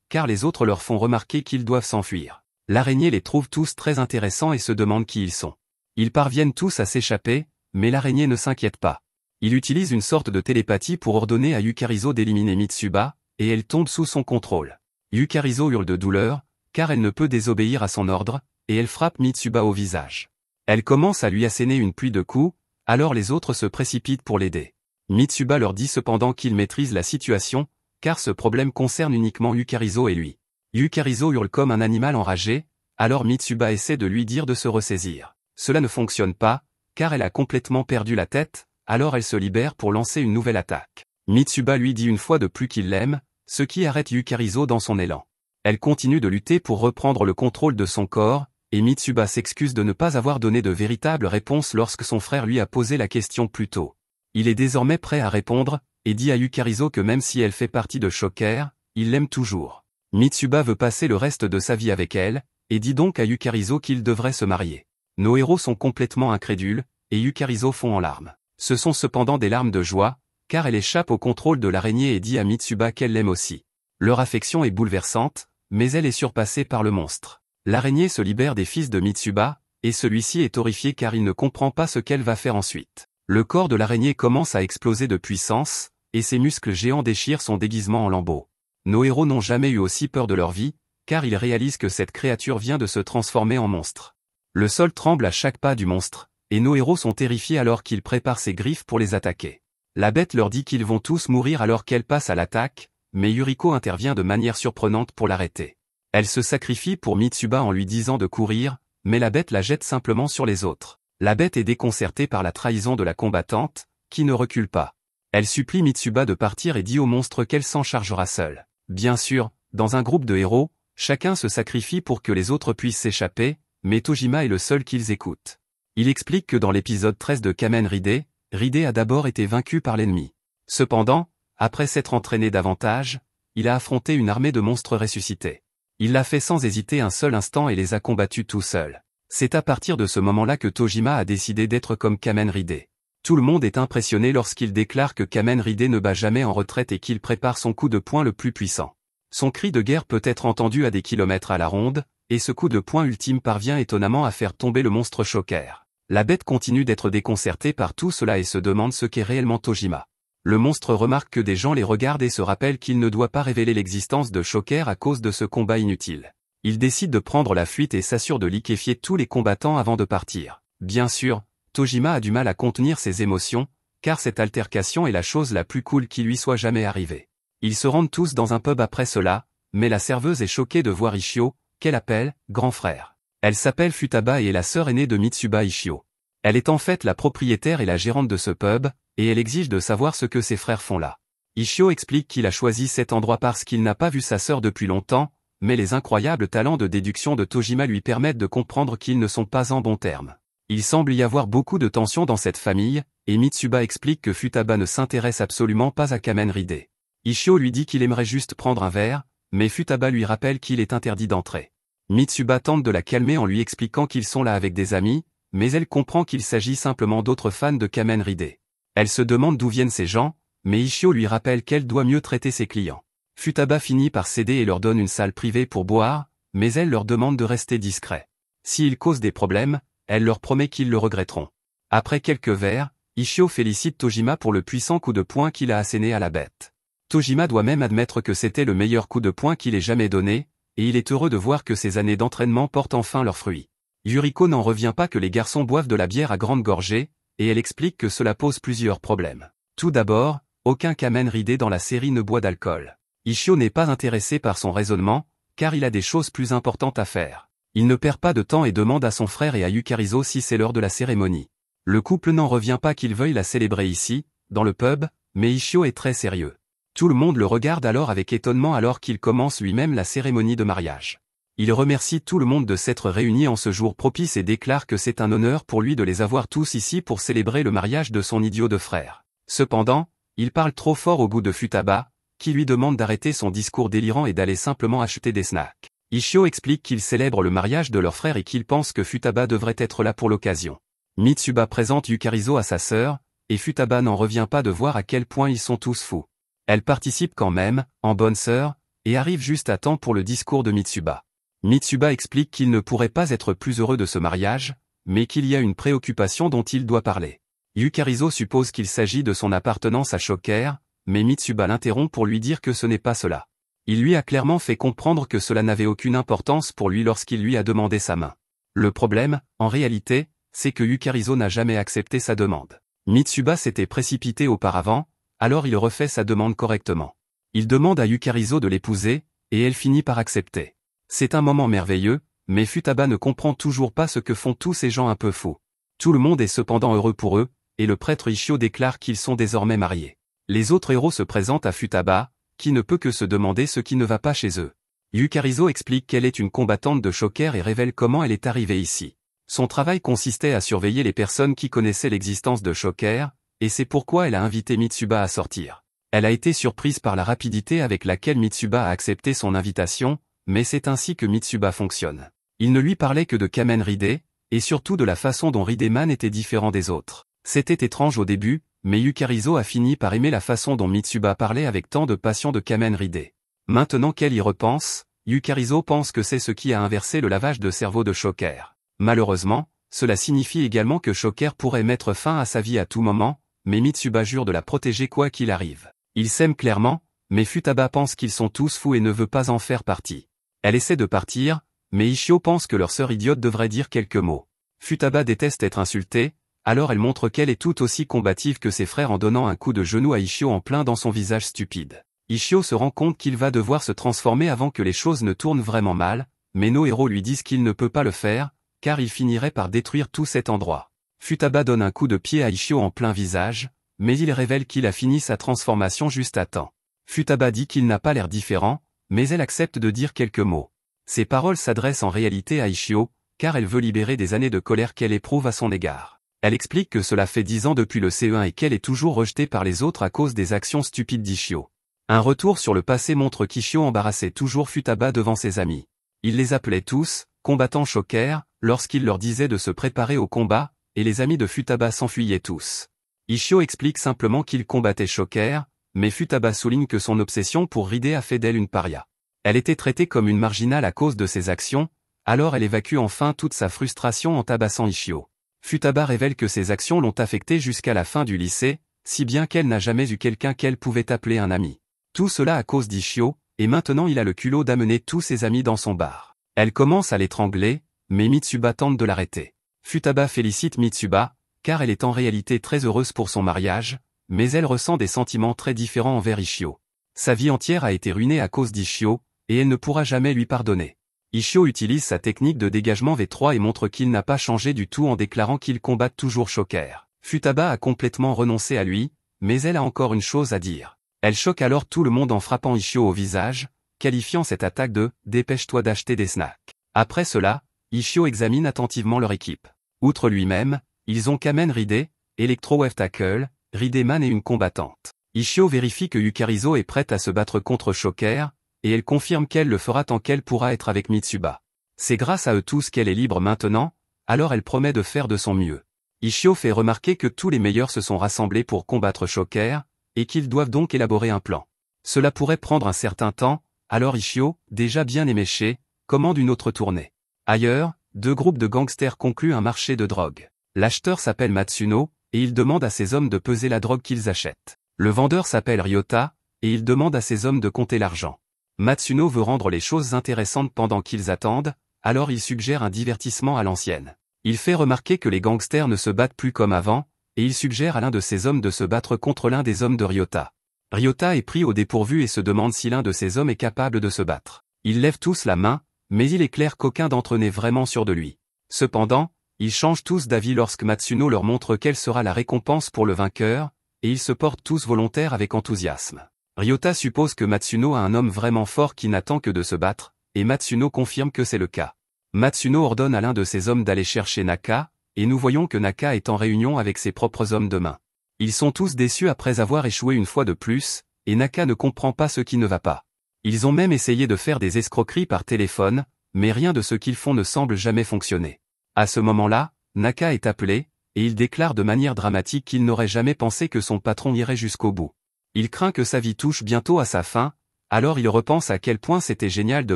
car les autres leur font remarquer qu'ils doivent s'enfuir. L'araignée les trouve tous très intéressants et se demande qui ils sont. Ils parviennent tous à s'échapper, mais l'araignée ne s'inquiète pas. Il utilise une sorte de télépathie pour ordonner à Yukarizo d'éliminer Mitsuba, et elle tombe sous son contrôle. Yukarizo hurle de douleur, car elle ne peut désobéir à son ordre, et elle frappe Mitsuba au visage. Elle commence à lui asséner une pluie de coups, alors les autres se précipitent pour l'aider. Mitsuba leur dit cependant qu'il maîtrise la situation, car ce problème concerne uniquement Yukarizo et lui. Yukarizo hurle comme un animal enragé, alors Mitsuba essaie de lui dire de se ressaisir. Cela ne fonctionne pas, car elle a complètement perdu la tête, alors elle se libère pour lancer une nouvelle attaque. Mitsuba lui dit une fois de plus qu'il l'aime, ce qui arrête Yukarizo dans son élan. Elle continue de lutter pour reprendre le contrôle de son corps, et Mitsuba s'excuse de ne pas avoir donné de véritable réponse lorsque son frère lui a posé la question plus tôt. Il est désormais prêt à répondre, et dit à Yukarizo que même si elle fait partie de Shocker, il l'aime toujours. Mitsuba veut passer le reste de sa vie avec elle, et dit donc à Yukarizo qu'il devrait se marier. Nos héros sont complètement incrédules, et Yukarizo fond en larmes. Ce sont cependant des larmes de joie, car elle échappe au contrôle de l'araignée et dit à Mitsuba qu'elle l'aime aussi. Leur affection est bouleversante, mais elle est surpassée par le monstre. L'araignée se libère des fils de Mitsuba, et celui-ci est horrifié car il ne comprend pas ce qu'elle va faire ensuite. Le corps de l'araignée commence à exploser de puissance, et ses muscles géants déchirent son déguisement en lambeaux. Nos héros n'ont jamais eu aussi peur de leur vie, car ils réalisent que cette créature vient de se transformer en monstre. Le sol tremble à chaque pas du monstre, et nos héros sont terrifiés alors qu'il prépare ses griffes pour les attaquer. La bête leur dit qu'ils vont tous mourir alors qu'elle passe à l'attaque, mais Yuriko intervient de manière surprenante pour l'arrêter. Elle se sacrifie pour Mitsuba en lui disant de courir, mais la bête la jette simplement sur les autres. La bête est déconcertée par la trahison de la combattante, qui ne recule pas. Elle supplie Mitsuba de partir et dit au monstre qu'elle s'en chargera seule. Bien sûr, dans un groupe de héros, chacun se sacrifie pour que les autres puissent s'échapper, mais Tojima est le seul qu'ils écoutent. Il explique que dans l'épisode 13 de Kamen Rider, Rider a d'abord été vaincu par l'ennemi. Cependant, après s'être entraîné davantage, il a affronté une armée de monstres ressuscités. Il l'a fait sans hésiter un seul instant et les a combattus tout seul. C'est à partir de ce moment-là que Tojima a décidé d'être comme Kamen Rider. Tout le monde est impressionné lorsqu'il déclare que Kamen Rider ne bat jamais en retraite et qu'il prépare son coup de poing le plus puissant. Son cri de guerre peut être entendu à des kilomètres à la ronde, et ce coup de poing ultime parvient étonnamment à faire tomber le monstre Shocker. La bête continue d'être déconcertée par tout cela et se demande ce qu'est réellement Tojima. Le monstre remarque que des gens les regardent et se rappelle qu'il ne doit pas révéler l'existence de Shocker à cause de ce combat inutile. Il décide de prendre la fuite et s'assure de liquéfier tous les combattants avant de partir. Bien sûr, Tojima a du mal à contenir ses émotions, car cette altercation est la chose la plus cool qui lui soit jamais arrivée. Ils se rendent tous dans un pub après cela, mais la serveuse est choquée de voir Ishio, qu'elle appelle « grand frère ». Elle s'appelle Futaba et est la sœur aînée de Mitsuba Ishio. Elle est en fait la propriétaire et la gérante de ce pub, et elle exige de savoir ce que ses frères font là. Ishio explique qu'il a choisi cet endroit parce qu'il n'a pas vu sa sœur depuis longtemps, mais les incroyables talents de déduction de Tojima lui permettent de comprendre qu'ils ne sont pas en bons termes. Il semble y avoir beaucoup de tensions dans cette famille, et Mitsuba explique que Futaba ne s'intéresse absolument pas à Kamen Rider. Ishio lui dit qu'il aimerait juste prendre un verre, mais Futaba lui rappelle qu'il est interdit d'entrer. Mitsuba tente de la calmer en lui expliquant qu'ils sont là avec des amis, mais elle comprend qu'il s'agit simplement d'autres fans de Kamen Rider. Elle se demande d'où viennent ces gens, mais Ishio lui rappelle qu'elle doit mieux traiter ses clients. Futaba finit par céder et leur donne une salle privée pour boire, mais elle leur demande de rester discrets. S'ils causent des problèmes, elle leur promet qu'ils le regretteront. Après quelques verres, Ishio félicite Tojima pour le puissant coup de poing qu'il a asséné à la bête. Tojima doit même admettre que c'était le meilleur coup de poing qu'il ait jamais donné, et il est heureux de voir que ses années d'entraînement portent enfin leurs fruits. Yuriko n'en revient pas que les garçons boivent de la bière à grande gorgée, et elle explique que cela pose plusieurs problèmes. Tout d'abord, aucun Kamen Rider dans la série ne boit d'alcool. Ishio n'est pas intéressé par son raisonnement, car il a des choses plus importantes à faire. Il ne perd pas de temps et demande à son frère et à Yukarizo si c'est l'heure de la cérémonie. Le couple n'en revient pas qu'il veuille la célébrer ici, dans le pub, mais Ishio est très sérieux. Tout le monde le regarde alors avec étonnement alors qu'il commence lui-même la cérémonie de mariage. Il remercie tout le monde de s'être réunis en ce jour propice et déclare que c'est un honneur pour lui de les avoir tous ici pour célébrer le mariage de son idiot de frère. Cependant, il parle trop fort au goût de Futaba, qui lui demande d'arrêter son discours délirant et d'aller simplement acheter des snacks. Ishio explique qu'il célèbre le mariage de leur frère et qu'il pense que Futaba devrait être là pour l'occasion. Mitsuba présente Yukarizo à sa sœur, et Futaba n'en revient pas de voir à quel point ils sont tous fous. Elle participe quand même, en bonne sœur, et arrive juste à temps pour le discours de Mitsuba. Mitsuba explique qu'il ne pourrait pas être plus heureux de ce mariage, mais qu'il y a une préoccupation dont il doit parler. Yukarizo suppose qu'il s'agit de son appartenance à Shocker, mais Mitsuba l'interrompt pour lui dire que ce n'est pas cela. Il lui a clairement fait comprendre que cela n'avait aucune importance pour lui lorsqu'il lui a demandé sa main. Le problème, en réalité, c'est que Yukarizo n'a jamais accepté sa demande. Mitsuba s'était précipité auparavant, alors il refait sa demande correctement. Il demande à Yukarizo de l'épouser, et elle finit par accepter. C'est un moment merveilleux, mais Futaba ne comprend toujours pas ce que font tous ces gens un peu fous. Tout le monde est cependant heureux pour eux, et le prêtre Ishio déclare qu'ils sont désormais mariés. Les autres héros se présentent à Futaba, qui ne peut que se demander ce qui ne va pas chez eux. Yukarizo explique qu'elle est une combattante de Shocker et révèle comment elle est arrivée ici. Son travail consistait à surveiller les personnes qui connaissaient l'existence de Shocker, et c'est pourquoi elle a invité Mitsuba à sortir. Elle a été surprise par la rapidité avec laquelle Mitsuba a accepté son invitation, mais c'est ainsi que Mitsuba fonctionne. Il ne lui parlait que de Kamen Rider, et surtout de la façon dont Rideman était différent des autres. C'était étrange au début, mais Yukarizo a fini par aimer la façon dont Mitsuba parlait avec tant de passion de Kamen Ride. Maintenant qu'elle y repense, Yukarizo pense que c'est ce qui a inversé le lavage de cerveau de Shocker. Malheureusement, cela signifie également que Shocker pourrait mettre fin à sa vie à tout moment, mais Mitsuba jure de la protéger quoi qu'il arrive. Ils s'aiment clairement, mais Futaba pense qu'ils sont tous fous et ne veut pas en faire partie. Elle essaie de partir, mais Ishio pense que leur sœur idiote devrait dire quelques mots. Futaba déteste être insultée, alors elle montre qu'elle est tout aussi combative que ses frères en donnant un coup de genou à Ishio en plein dans son visage stupide. Ishio se rend compte qu'il va devoir se transformer avant que les choses ne tournent vraiment mal, mais nos héros lui disent qu'il ne peut pas le faire, car il finirait par détruire tout cet endroit. Futaba donne un coup de pied à Ishio en plein visage, mais il révèle qu'il a fini sa transformation juste à temps. Futaba dit qu'il n'a pas l'air différent, mais elle accepte de dire quelques mots. Ses paroles s'adressent en réalité à Ishio, car elle veut libérer des années de colère qu'elle éprouve à son égard. Elle explique que cela fait 10 ans depuis le CE1 et qu'elle est toujours rejetée par les autres à cause des actions stupides d'Ishio. Un retour sur le passé montre qu'Ishio embarrassait toujours Futaba devant ses amis. Il les appelait tous « combattants Shocker » lorsqu'il leur disait de se préparer au combat, et les amis de Futaba s'enfuyaient tous. Ishio explique simplement qu'il combattait Shocker, mais Futaba souligne que son obsession pour Ride a fait d'elle une paria. Elle était traitée comme une marginale à cause de ses actions, alors elle évacue enfin toute sa frustration en tabassant Ishio. Futaba révèle que ses actions l'ont affectée jusqu'à la fin du lycée, si bien qu'elle n'a jamais eu quelqu'un qu'elle pouvait appeler un ami. Tout cela à cause d'Ishio, et maintenant il a le culot d'amener tous ses amis dans son bar. Elle commence à l'étrangler, mais Mitsuba tente de l'arrêter. Futaba félicite Mitsuba, car elle est en réalité très heureuse pour son mariage, mais elle ressent des sentiments très différents envers Ishio. Sa vie entière a été ruinée à cause d'Ishio, et elle ne pourra jamais lui pardonner. Ishio utilise sa technique de dégagement V3 et montre qu'il n'a pas changé du tout en déclarant qu'il combat toujours Shocker. Futaba a complètement renoncé à lui, mais elle a encore une chose à dire. Elle choque alors tout le monde en frappant Ishio au visage, qualifiant cette attaque de « dépêche-toi d'acheter des snacks ». Après cela, Ishio examine attentivement leur équipe. Outre lui-même, ils ont Kamen Ride, Electro Wave Tackle, Rideman et une combattante. Ishio vérifie que Yukarizo est prête à se battre contre Shocker, et elle confirme qu'elle le fera tant qu'elle pourra être avec Mitsuba. C'est grâce à eux tous qu'elle est libre maintenant, alors elle promet de faire de son mieux. Ishio fait remarquer que tous les meilleurs se sont rassemblés pour combattre Shocker, et qu'ils doivent donc élaborer un plan. Cela pourrait prendre un certain temps, alors Ishio, déjà bien éméché, commande une autre tournée. Ailleurs, 2 groupes de gangsters concluent un marché de drogue. L'acheteur s'appelle Matsuno, et il demande à ses hommes de peser la drogue qu'ils achètent. Le vendeur s'appelle Ryota, et il demande à ses hommes de compter l'argent. Matsuno veut rendre les choses intéressantes pendant qu'ils attendent, alors il suggère un divertissement à l'ancienne. Il fait remarquer que les gangsters ne se battent plus comme avant, et il suggère à l'un de ses hommes de se battre contre l'un des hommes de Ryota. Ryota est pris au dépourvu et se demande si l'un de ses hommes est capable de se battre. Ils lèvent tous la main, mais il est clair qu'aucun d'entre eux n'est vraiment sûr de lui. Cependant, ils changent tous d'avis lorsque Matsuno leur montre quelle sera la récompense pour le vainqueur, et ils se portent tous volontaires avec enthousiasme. Ryota suppose que Matsuno a un homme vraiment fort qui n'attend que de se battre, et Matsuno confirme que c'est le cas. Matsuno ordonne à l'un de ses hommes d'aller chercher Naka, et nous voyons que Naka est en réunion avec ses propres hommes de main. Ils sont tous déçus après avoir échoué une fois de plus, et Naka ne comprend pas ce qui ne va pas. Ils ont même essayé de faire des escroqueries par téléphone, mais rien de ce qu'ils font ne semble jamais fonctionner. À ce moment-là, Naka est appelé, et il déclare de manière dramatique qu'il n'aurait jamais pensé que son patron irait jusqu'au bout. Il craint que sa vie touche bientôt à sa fin, alors il repense à quel point c'était génial de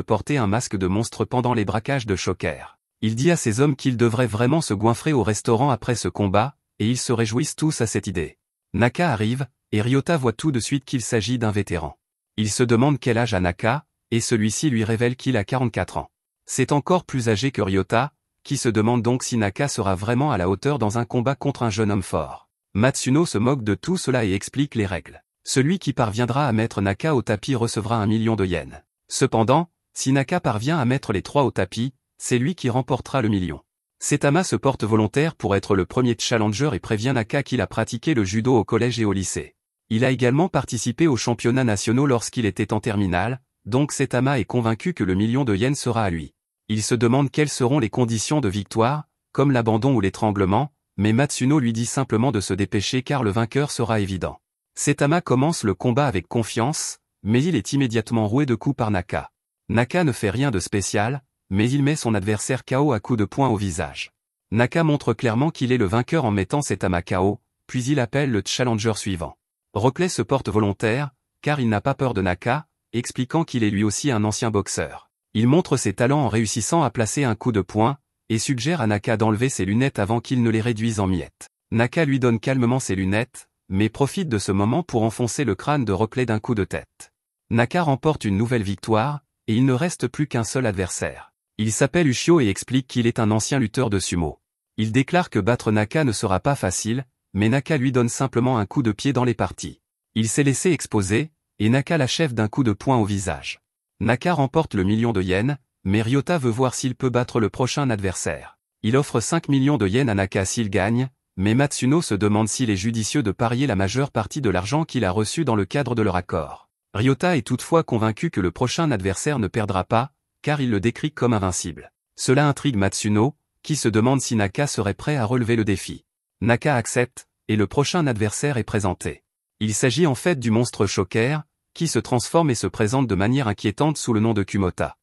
porter un masque de monstre pendant les braquages de Shocker. Il dit à ses hommes qu'ils devraient vraiment se goinfrer au restaurant après ce combat, et ils se réjouissent tous à cette idée. Naka arrive, et Ryota voit tout de suite qu'il s'agit d'un vétéran. Il se demande quel âge a Naka, et celui-ci lui révèle qu'il a 44 ans. C'est encore plus âgé que Ryota, qui se demande donc si Naka sera vraiment à la hauteur dans un combat contre un jeune homme fort. Matsuno se moque de tout cela et explique les règles. Celui qui parviendra à mettre Naka au tapis recevra 1 million de yens. Cependant, si Naka parvient à mettre les 3 au tapis, c'est lui qui remportera le million. Setama se porte volontaire pour être le premier challenger et prévient Naka qu'il a pratiqué le judo au collège et au lycée. Il a également participé aux championnats nationaux lorsqu'il était en terminale, donc Setama est convaincu que le million de yens sera à lui. Il se demande quelles seront les conditions de victoire, comme l'abandon ou l'étranglement, mais Matsuno lui dit simplement de se dépêcher car le vainqueur sera évident. Setama commence le combat avec confiance, mais il est immédiatement roué de coups par Naka. Naka ne fait rien de spécial, mais il met son adversaire KO à coups de poing au visage. Naka montre clairement qu'il est le vainqueur en mettant cet homme à KO, puis il appelle le challenger suivant. Rockley se porte volontaire, car il n'a pas peur de Naka, expliquant qu'il est lui aussi un ancien boxeur. Il montre ses talents en réussissant à placer un coup de poing, et suggère à Naka d'enlever ses lunettes avant qu'il ne les réduise en miettes. Naka lui donne calmement ses lunettes, mais profite de ce moment pour enfoncer le crâne de Rockley d'un coup de tête. Naka remporte une nouvelle victoire, et il ne reste plus qu'un seul adversaire. Il s'appelle Ushio et explique qu'il est un ancien lutteur de sumo. Il déclare que battre Naka ne sera pas facile, mais Naka lui donne simplement un coup de pied dans les parties. Il s'est laissé exposer, et Naka l'achève d'un coup de poing au visage. Naka remporte le 1 million de yens, mais Ryota veut voir s'il peut battre le prochain adversaire. Il offre 5 millions de yens à Naka s'il gagne, mais Matsuno se demande s'il est judicieux de parier la majeure partie de l'argent qu'il a reçu dans le cadre de leur accord. Ryota est toutefois convaincu que le prochain adversaire ne perdra pas, car il le décrit comme invincible. Cela intrigue Matsuno, qui se demande si Naka serait prêt à relever le défi. Naka accepte, et le prochain adversaire est présenté. Il s'agit en fait du monstre Shocker, qui se transforme et se présente de manière inquiétante sous le nom de Kumota.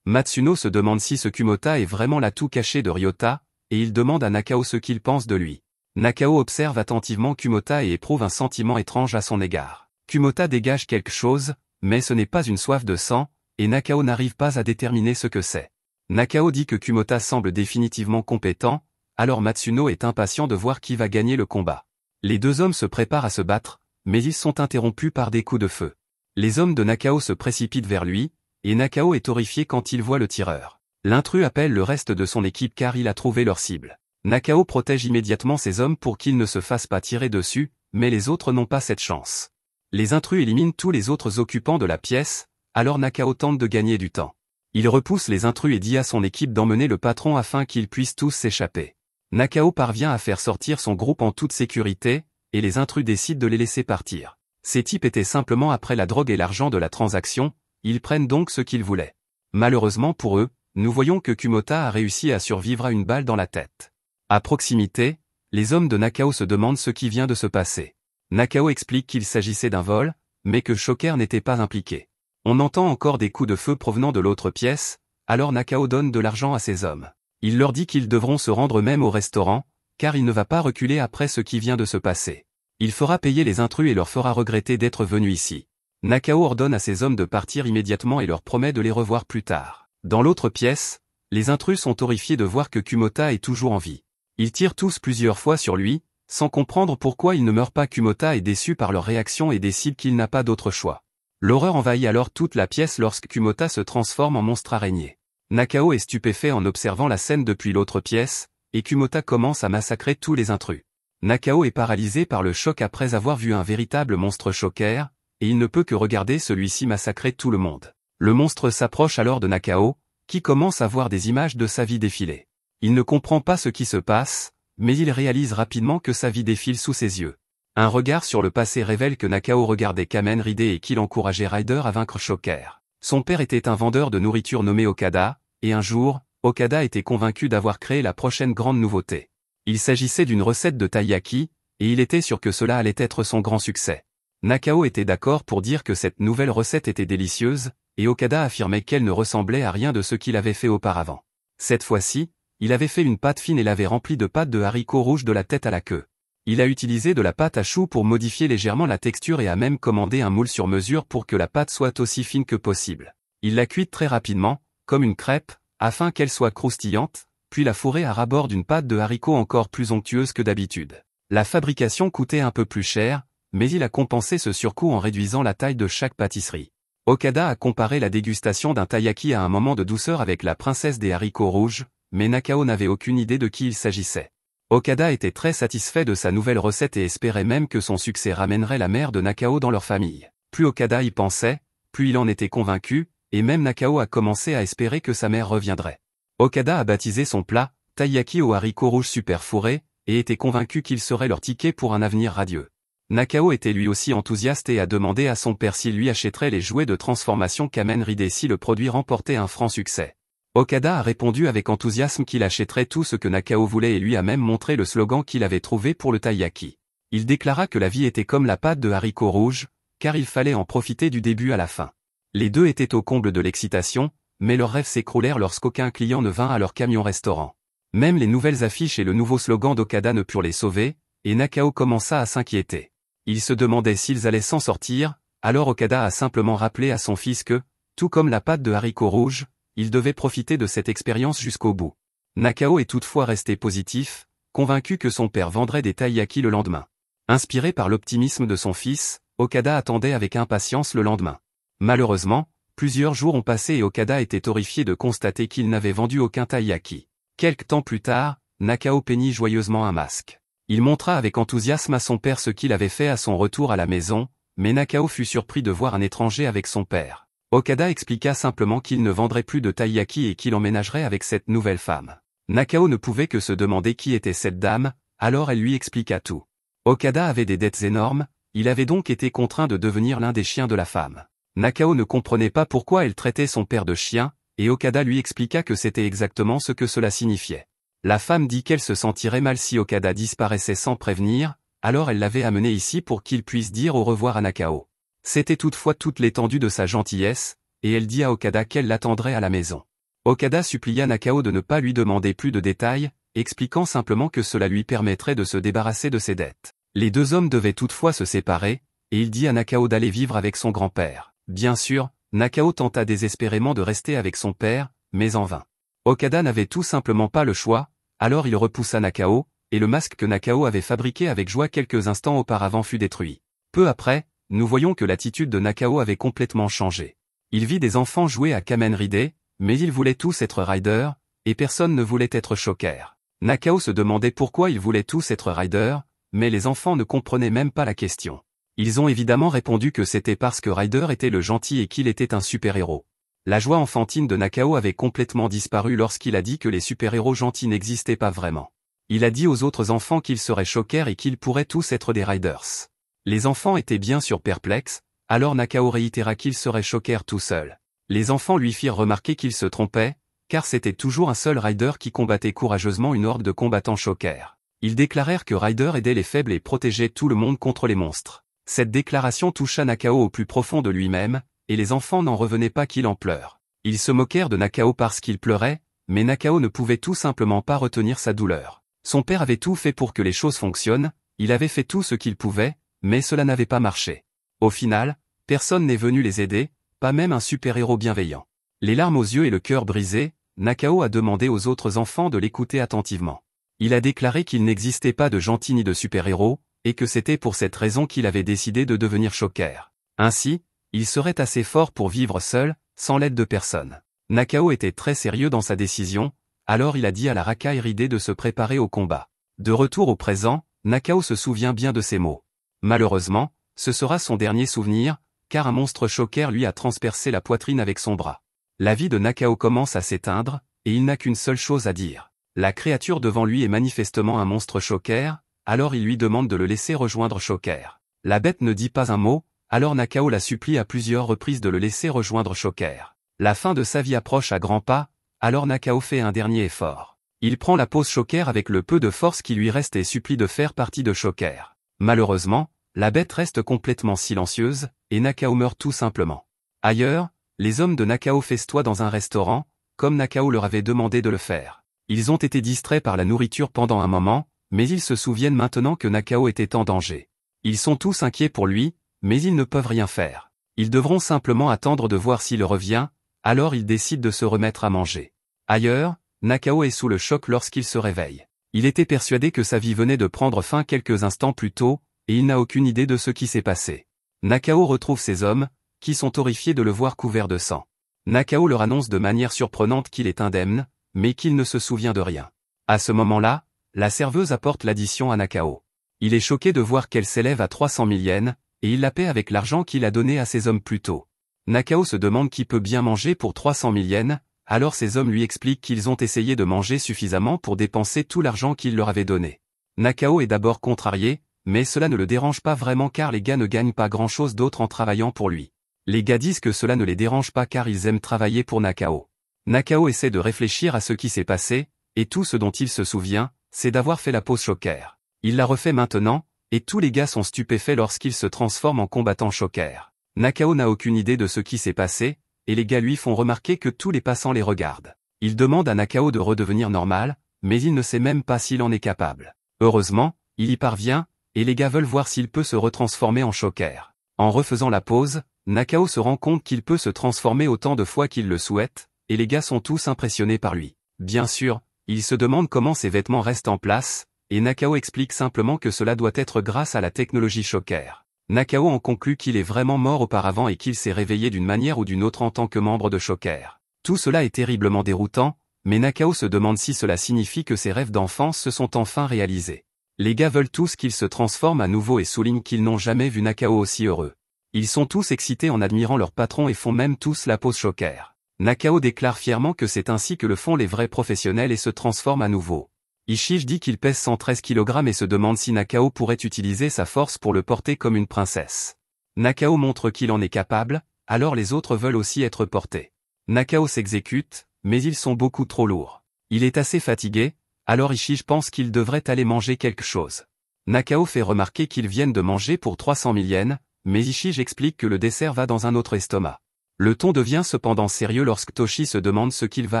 Matsuno se demande si ce Kumota est vraiment l'atout caché de Ryota, et il demande à Nakao ce qu'il pense de lui. Nakao observe attentivement Kumota et éprouve un sentiment étrange à son égard. Kumota dégage quelque chose, mais ce n'est pas une soif de sang, et Nakao n'arrive pas à déterminer ce que c'est. Nakao dit que Kumota semble définitivement compétent, alors Matsuno est impatient de voir qui va gagner le combat. Les deux hommes se préparent à se battre, mais ils sont interrompus par des coups de feu. Les hommes de Nakao se précipitent vers lui, et Nakao est horrifié quand il voit le tireur. L'intrus appelle le reste de son équipe car il a trouvé leur cible. Nakao protège immédiatement ses hommes pour qu'ils ne se fassent pas tirer dessus, mais les autres n'ont pas cette chance. Les intrus éliminent tous les autres occupants de la pièce, alors Nakao tente de gagner du temps. Il repousse les intrus et dit à son équipe d'emmener le patron afin qu'ils puissent tous s'échapper. Nakao parvient à faire sortir son groupe en toute sécurité, et les intrus décident de les laisser partir. Ces types étaient simplement après la drogue et l'argent de la transaction, ils prennent donc ce qu'ils voulaient. Malheureusement pour eux, nous voyons que Kumota a réussi à survivre à une balle dans la tête. À proximité, les hommes de Nakao se demandent ce qui vient de se passer. Nakao explique qu'il s'agissait d'un vol, mais que Shocker n'était pas impliqué. On entend encore des coups de feu provenant de l'autre pièce, alors Nakao donne de l'argent à ses hommes. Il leur dit qu'ils devront se rendre même au restaurant, car il ne va pas reculer après ce qui vient de se passer. Il fera payer les intrus et leur fera regretter d'être venus ici. Nakao ordonne à ses hommes de partir immédiatement et leur promet de les revoir plus tard. Dans l'autre pièce, les intrus sont horrifiés de voir que Kumota est toujours en vie. Ils tirent tous plusieurs fois sur lui, sans comprendre pourquoi il ne meurt pas. Kumota est déçu par leur réaction et décide qu'il n'a pas d'autre choix. L'horreur envahit alors toute la pièce lorsque Kumota se transforme en monstre araignée. Nakao est stupéfait en observant la scène depuis l'autre pièce, et Kumota commence à massacrer tous les intrus. Nakao est paralysé par le choc après avoir vu un véritable monstre Shocker, et il ne peut que regarder celui-ci massacrer tout le monde. Le monstre s'approche alors de Nakao, qui commence à voir des images de sa vie défiler. Il ne comprend pas ce qui se passe, mais il réalise rapidement que sa vie défile sous ses yeux. Un regard sur le passé révèle que Nakao regardait Kamen Rider et qu'il encourageait Rider à vaincre Shocker. Son père était un vendeur de nourriture nommé Okada, et un jour, Okada était convaincu d'avoir créé la prochaine grande nouveauté. Il s'agissait d'une recette de taiyaki, et il était sûr que cela allait être son grand succès. Nakao était d'accord pour dire que cette nouvelle recette était délicieuse, et Okada affirmait qu'elle ne ressemblait à rien de ce qu'il avait fait auparavant. Cette fois-ci, il avait fait une pâte fine et l'avait remplie de pâte de haricots rouges de la tête à la queue. Il a utilisé de la pâte à choux pour modifier légèrement la texture et a même commandé un moule sur mesure pour que la pâte soit aussi fine que possible. Il l'a cuite très rapidement, comme une crêpe, afin qu'elle soit croustillante, puis l'a fourrée à ras-bord d'une pâte de haricots encore plus onctueuse que d'habitude. La fabrication coûtait un peu plus cher, mais il a compensé ce surcoût en réduisant la taille de chaque pâtisserie. Okada a comparé la dégustation d'un taiyaki à un moment de douceur avec la princesse des haricots rouges, mais Nakao n'avait aucune idée de qui il s'agissait. Okada était très satisfait de sa nouvelle recette et espérait même que son succès ramènerait la mère de Nakao dans leur famille. Plus Okada y pensait, plus il en était convaincu, et même Nakao a commencé à espérer que sa mère reviendrait. Okada a baptisé son plat « taiyaki aux haricots rouges super fourrés » et était convaincu qu'il serait leur ticket pour un avenir radieux. Nakao était lui aussi enthousiaste et a demandé à son père s'il lui achèterait les jouets de transformation Kamen Rider si le produit remportait un franc succès. Okada a répondu avec enthousiasme qu'il achèterait tout ce que Nakao voulait et lui a même montré le slogan qu'il avait trouvé pour le taiyaki. Il déclara que la vie était comme la pâte de haricots rouges, car il fallait en profiter du début à la fin. Les deux étaient au comble de l'excitation, mais leurs rêves s'écroulèrent lorsqu'aucun client ne vint à leur camion-restaurant. Même les nouvelles affiches et le nouveau slogan d'Okada ne purent les sauver, et Nakao commença à s'inquiéter. Il se demandait s'ils allaient s'en sortir, alors Okada a simplement rappelé à son fils que, tout comme la pâte de haricots rouges, il devait profiter de cette expérience jusqu'au bout. Nakao est toutefois resté positif, convaincu que son père vendrait des taiyaki le lendemain. Inspiré par l'optimisme de son fils, Okada attendait avec impatience le lendemain. Malheureusement, plusieurs jours ont passé et Okada était horrifié de constater qu'il n'avait vendu aucun taiyaki. Quelque temps plus tard, Nakao peignit joyeusement un masque. Il montra avec enthousiasme à son père ce qu'il avait fait à son retour à la maison, mais Nakao fut surpris de voir un étranger avec son père. Okada expliqua simplement qu'il ne vendrait plus de taiyaki et qu'il emménagerait avec cette nouvelle femme. Nakao ne pouvait que se demander qui était cette dame, alors elle lui expliqua tout. Okada avait des dettes énormes, il avait donc été contraint de devenir l'un des chiens de la femme. Nakao ne comprenait pas pourquoi elle traitait son père de chien, et Okada lui expliqua que c'était exactement ce que cela signifiait. La femme dit qu'elle se sentirait mal si Okada disparaissait sans prévenir, alors elle l'avait amené ici pour qu'il puisse dire au revoir à Nakao. C'était toutefois toute l'étendue de sa gentillesse, et elle dit à Okada qu'elle l'attendrait à la maison. Okada supplia Nakao de ne pas lui demander plus de détails, expliquant simplement que cela lui permettrait de se débarrasser de ses dettes. Les deux hommes devaient toutefois se séparer, et il dit à Nakao d'aller vivre avec son grand-père. Bien sûr, Nakao tenta désespérément de rester avec son père, mais en vain. Okada n'avait tout simplement pas le choix, alors il repoussa Nakao, et le masque que Nakao avait fabriqué avec joie quelques instants auparavant fut détruit. Peu après, nous voyons que l'attitude de Nakao avait complètement changé. Il vit des enfants jouer à Kamen Rider, mais ils voulaient tous être Rider, et personne ne voulait être Shocker. Nakao se demandait pourquoi ils voulaient tous être Rider, mais les enfants ne comprenaient même pas la question. Ils ont évidemment répondu que c'était parce que Rider était le gentil et qu'il était un super-héros. La joie enfantine de Nakao avait complètement disparu lorsqu'il a dit que les super-héros gentils n'existaient pas vraiment. Il a dit aux autres enfants qu'ils seraient Shocker et qu'ils pourraient tous être des Riders. Les enfants étaient bien sûr perplexes, alors Nakao réitéra qu'il serait Shocker tout seul. Les enfants lui firent remarquer qu'il se trompait, car c'était toujours un seul Rider qui combattait courageusement une horde de combattants Shocker. Ils déclarèrent que Rider aidait les faibles et protégeait tout le monde contre les monstres. Cette déclaration toucha Nakao au plus profond de lui-même, et les enfants n'en revenaient pas qu'il en pleure. Ils se moquèrent de Nakao parce qu'il pleurait, mais Nakao ne pouvait tout simplement pas retenir sa douleur. Son père avait tout fait pour que les choses fonctionnent, il avait fait tout ce qu'il pouvait, mais cela n'avait pas marché. Au final, personne n'est venu les aider, pas même un super-héros bienveillant. Les larmes aux yeux et le cœur brisé, Nakao a demandé aux autres enfants de l'écouter attentivement. Il a déclaré qu'il n'existait pas de gentil ni de super-héros, et que c'était pour cette raison qu'il avait décidé de devenir Shocker. Ainsi, il serait assez fort pour vivre seul, sans l'aide de personne. Nakao était très sérieux dans sa décision, alors il a dit à la racaille ridée de se préparer au combat. De retour au présent, Nakao se souvient bien de ces mots. Malheureusement, ce sera son dernier souvenir, car un monstre Shocker lui a transpercé la poitrine avec son bras. La vie de Nakao commence à s'éteindre, et il n'a qu'une seule chose à dire. La créature devant lui est manifestement un monstre Shocker, alors il lui demande de le laisser rejoindre Shocker. La bête ne dit pas un mot, alors Nakao la supplie à plusieurs reprises de le laisser rejoindre Shocker. La fin de sa vie approche à grands pas, alors Nakao fait un dernier effort. Il prend la pose Shocker avec le peu de force qui lui reste et supplie de faire partie de Shocker. Malheureusement, la bête reste complètement silencieuse, et Nakao meurt tout simplement. Ailleurs, les hommes de Nakao festoient dans un restaurant, comme Nakao leur avait demandé de le faire. Ils ont été distraits par la nourriture pendant un moment, mais ils se souviennent maintenant que Nakao était en danger. Ils sont tous inquiets pour lui, mais ils ne peuvent rien faire. Ils devront simplement attendre de voir s'il revient, alors ils décident de se remettre à manger. Ailleurs, Nakao est sous le choc lorsqu'il se réveille. Il était persuadé que sa vie venait de prendre fin quelques instants plus tôt, et il n'a aucune idée de ce qui s'est passé. Nakao retrouve ses hommes, qui sont horrifiés de le voir couvert de sang. Nakao leur annonce de manière surprenante qu'il est indemne, mais qu'il ne se souvient de rien. À ce moment-là, la serveuse apporte l'addition à Nakao. Il est choqué de voir qu'elle s'élève à 300 000 yens, et il la paie avec l'argent qu'il a donné à ses hommes plus tôt. Nakao se demande qui peut bien manger pour 300 000 yens, alors ses hommes lui expliquent qu'ils ont essayé de manger suffisamment pour dépenser tout l'argent qu'il leur avait donné. Nakao est d'abord contrarié, mais cela ne le dérange pas vraiment car les gars ne gagnent pas grand-chose d'autre en travaillant pour lui. Les gars disent que cela ne les dérange pas car ils aiment travailler pour Nakao. Nakao essaie de réfléchir à ce qui s'est passé, et tout ce dont il se souvient, c'est d'avoir fait la pose Shocker. Il la refait maintenant, et tous les gars sont stupéfaits lorsqu'il se transforme en combattant Shocker. Nakao n'a aucune idée de ce qui s'est passé, et les gars lui font remarquer que tous les passants les regardent. Il demande à Nakao de redevenir normal, mais il ne sait même pas s'il en est capable. Heureusement, il y parvient, et les gars veulent voir s'il peut se retransformer en Shocker. En refaisant la pause, Nakao se rend compte qu'il peut se transformer autant de fois qu'il le souhaite, et les gars sont tous impressionnés par lui. Bien sûr, ils se demandent comment ses vêtements restent en place, et Nakao explique simplement que cela doit être grâce à la technologie Shocker. Nakao en conclut qu'il est vraiment mort auparavant et qu'il s'est réveillé d'une manière ou d'une autre en tant que membre de Shocker. Tout cela est terriblement déroutant, mais Nakao se demande si cela signifie que ses rêves d'enfance se sont enfin réalisés. Les gars veulent tous qu'il se transforme à nouveau et soulignent qu'ils n'ont jamais vu Nakao aussi heureux. Ils sont tous excités en admirant leur patron et font même tous la pose Shocker. Nakao déclare fièrement que c'est ainsi que le font les vrais professionnels et se transforme à nouveau. Ishige dit qu'il pèse 113 kg et se demande si Nakao pourrait utiliser sa force pour le porter comme une princesse. Nakao montre qu'il en est capable, alors les autres veulent aussi être portés. Nakao s'exécute, mais ils sont beaucoup trop lourds. Il est assez fatigué, alors Ishige pense qu'il devrait aller manger quelque chose. Nakao fait remarquer qu'ils viennent de manger pour 300 000 yens, mais Ishige explique que le dessert va dans un autre estomac. Le ton devient cependant sérieux lorsque Toshi se demande ce qu'il va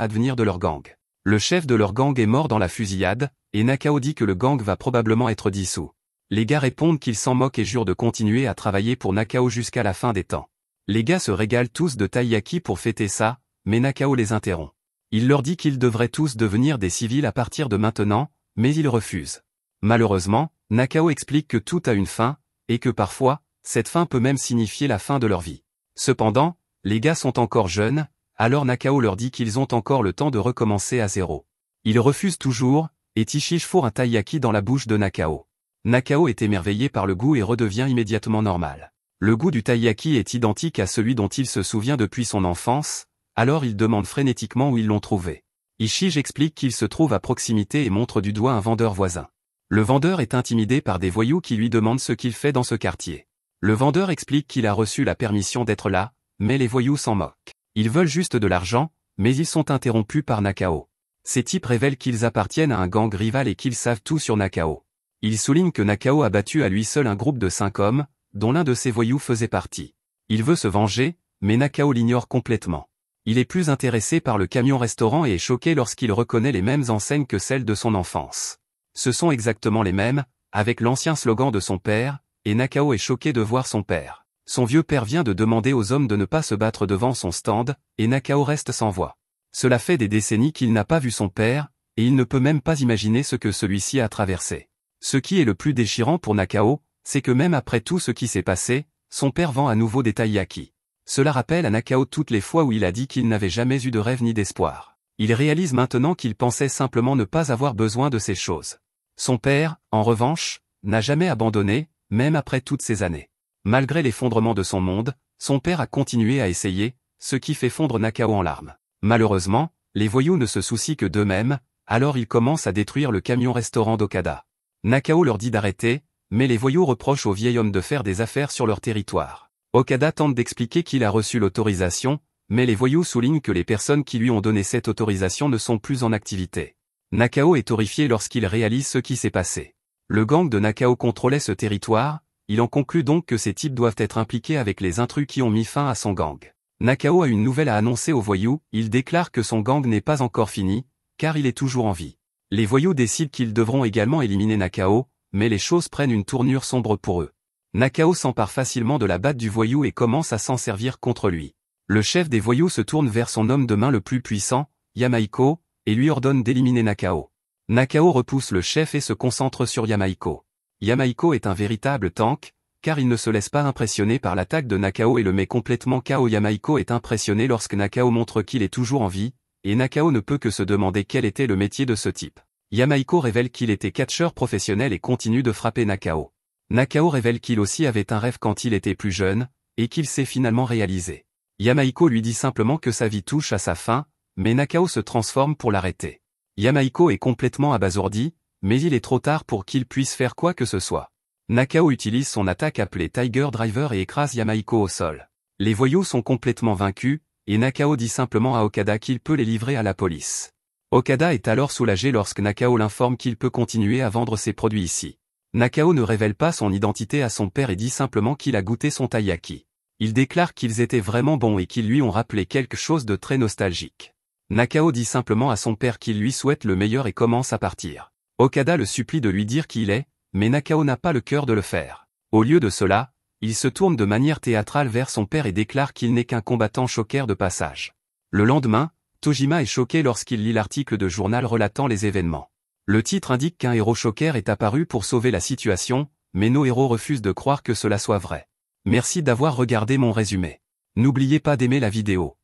advenir de leur gang. Le chef de leur gang est mort dans la fusillade, et Nakao dit que le gang va probablement être dissous. Les gars répondent qu'ils s'en moquent et jurent de continuer à travailler pour Nakao jusqu'à la fin des temps. Les gars se régalent tous de taiyaki pour fêter ça, mais Nakao les interrompt. Il leur dit qu'ils devraient tous devenir des civils à partir de maintenant, mais ils refusent. Malheureusement, Nakao explique que tout a une fin, et que parfois, cette fin peut même signifier la fin de leur vie. Cependant, les gars sont encore jeunes, alors Nakao leur dit qu'ils ont encore le temps de recommencer à zéro. Ils refusent toujours, et Ishige fourre un taiyaki dans la bouche de Nakao. Nakao est émerveillé par le goût et redevient immédiatement normal. Le goût du taiyaki est identique à celui dont il se souvient depuis son enfance, alors il demande frénétiquement où ils l'ont trouvé. Ishige explique qu'il se trouve à proximité et montre du doigt un vendeur voisin. Le vendeur est intimidé par des voyous qui lui demandent ce qu'il fait dans ce quartier. Le vendeur explique qu'il a reçu la permission d'être là, mais les voyous s'en moquent. Ils veulent juste de l'argent, mais ils sont interrompus par Nakao. Ces types révèlent qu'ils appartiennent à un gang rival et qu'ils savent tout sur Nakao. Ils soulignent que Nakao a battu à lui seul un groupe de 5 hommes, dont l'un de ses voyous faisait partie. Il veut se venger, mais Nakao l'ignore complètement. Il est plus intéressé par le camion-restaurant et est choqué lorsqu'il reconnaît les mêmes enseignes que celles de son enfance. Ce sont exactement les mêmes, avec l'ancien slogan de son père, et Nakao est choqué de voir son père. Son vieux père vient de demander aux hommes de ne pas se battre devant son stand, et Nakao reste sans voix. Cela fait des décennies qu'il n'a pas vu son père, et il ne peut même pas imaginer ce que celui-ci a traversé. Ce qui est le plus déchirant pour Nakao, c'est que même après tout ce qui s'est passé, son père vend à nouveau des taiyaki. Cela rappelle à Nakao toutes les fois où il a dit qu'il n'avait jamais eu de rêve ni d'espoir. Il réalise maintenant qu'il pensait simplement ne pas avoir besoin de ces choses. Son père, en revanche, n'a jamais abandonné, même après toutes ces années. Malgré l'effondrement de son monde, son père a continué à essayer, ce qui fait fondre Nakao en larmes. Malheureusement, les voyous ne se soucient que d'eux-mêmes, alors ils commencent à détruire le camion-restaurant d'Okada. Nakao leur dit d'arrêter, mais les voyous reprochent au vieil homme de faire des affaires sur leur territoire. Okada tente d'expliquer qu'il a reçu l'autorisation, mais les voyous soulignent que les personnes qui lui ont donné cette autorisation ne sont plus en activité. Nakao est horrifié lorsqu'il réalise ce qui s'est passé. Le gang de Nakao contrôlait ce territoire, il en conclut donc que ces types doivent être impliqués avec les intrus qui ont mis fin à son gang. Nakao a une nouvelle à annoncer aux voyous, il déclare que son gang n'est pas encore fini, car il est toujours en vie. Les voyous décident qu'ils devront également éliminer Nakao, mais les choses prennent une tournure sombre pour eux. Nakao s'empare facilement de la batte du voyou et commence à s'en servir contre lui. Le chef des voyous se tourne vers son homme de main le plus puissant, Yamaiko, et lui ordonne d'éliminer Nakao. Nakao repousse le chef et se concentre sur Yamaiko. Yamaiko est un véritable tank, car il ne se laisse pas impressionner par l'attaque de Nakao et le met complètement KO. Yamaiko est impressionné lorsque Nakao montre qu'il est toujours en vie, et Nakao ne peut que se demander quel était le métier de ce type. Yamaiko révèle qu'il était catcheur professionnel et continue de frapper Nakao. Nakao révèle qu'il aussi avait un rêve quand il était plus jeune, et qu'il s'est finalement réalisé. Yamaiko lui dit simplement que sa vie touche à sa fin, mais Nakao se transforme pour l'arrêter. Yamaiko est complètement abasourdi, mais il est trop tard pour qu'il puisse faire quoi que ce soit. Nakao utilise son attaque appelée Tiger Driver et écrase Yamaiko au sol. Les voyous sont complètement vaincus, et Nakao dit simplement à Okada qu'il peut les livrer à la police. Okada est alors soulagé lorsque Nakao l'informe qu'il peut continuer à vendre ses produits ici. Nakao ne révèle pas son identité à son père et dit simplement qu'il a goûté son taiyaki. Il déclare qu'ils étaient vraiment bons et qu'ils lui ont rappelé quelque chose de très nostalgique. Nakao dit simplement à son père qu'il lui souhaite le meilleur et commence à partir. Okada le supplie de lui dire qui il est, mais Nakao n'a pas le cœur de le faire. Au lieu de cela, il se tourne de manière théâtrale vers son père et déclare qu'il n'est qu'un combattant shocker de passage. Le lendemain, Tojima est choqué lorsqu'il lit l'article de journal relatant les événements. Le titre indique qu'un héros shocker est apparu pour sauver la situation, mais nos héros refusent de croire que cela soit vrai. Merci d'avoir regardé mon résumé. N'oubliez pas d'aimer la vidéo.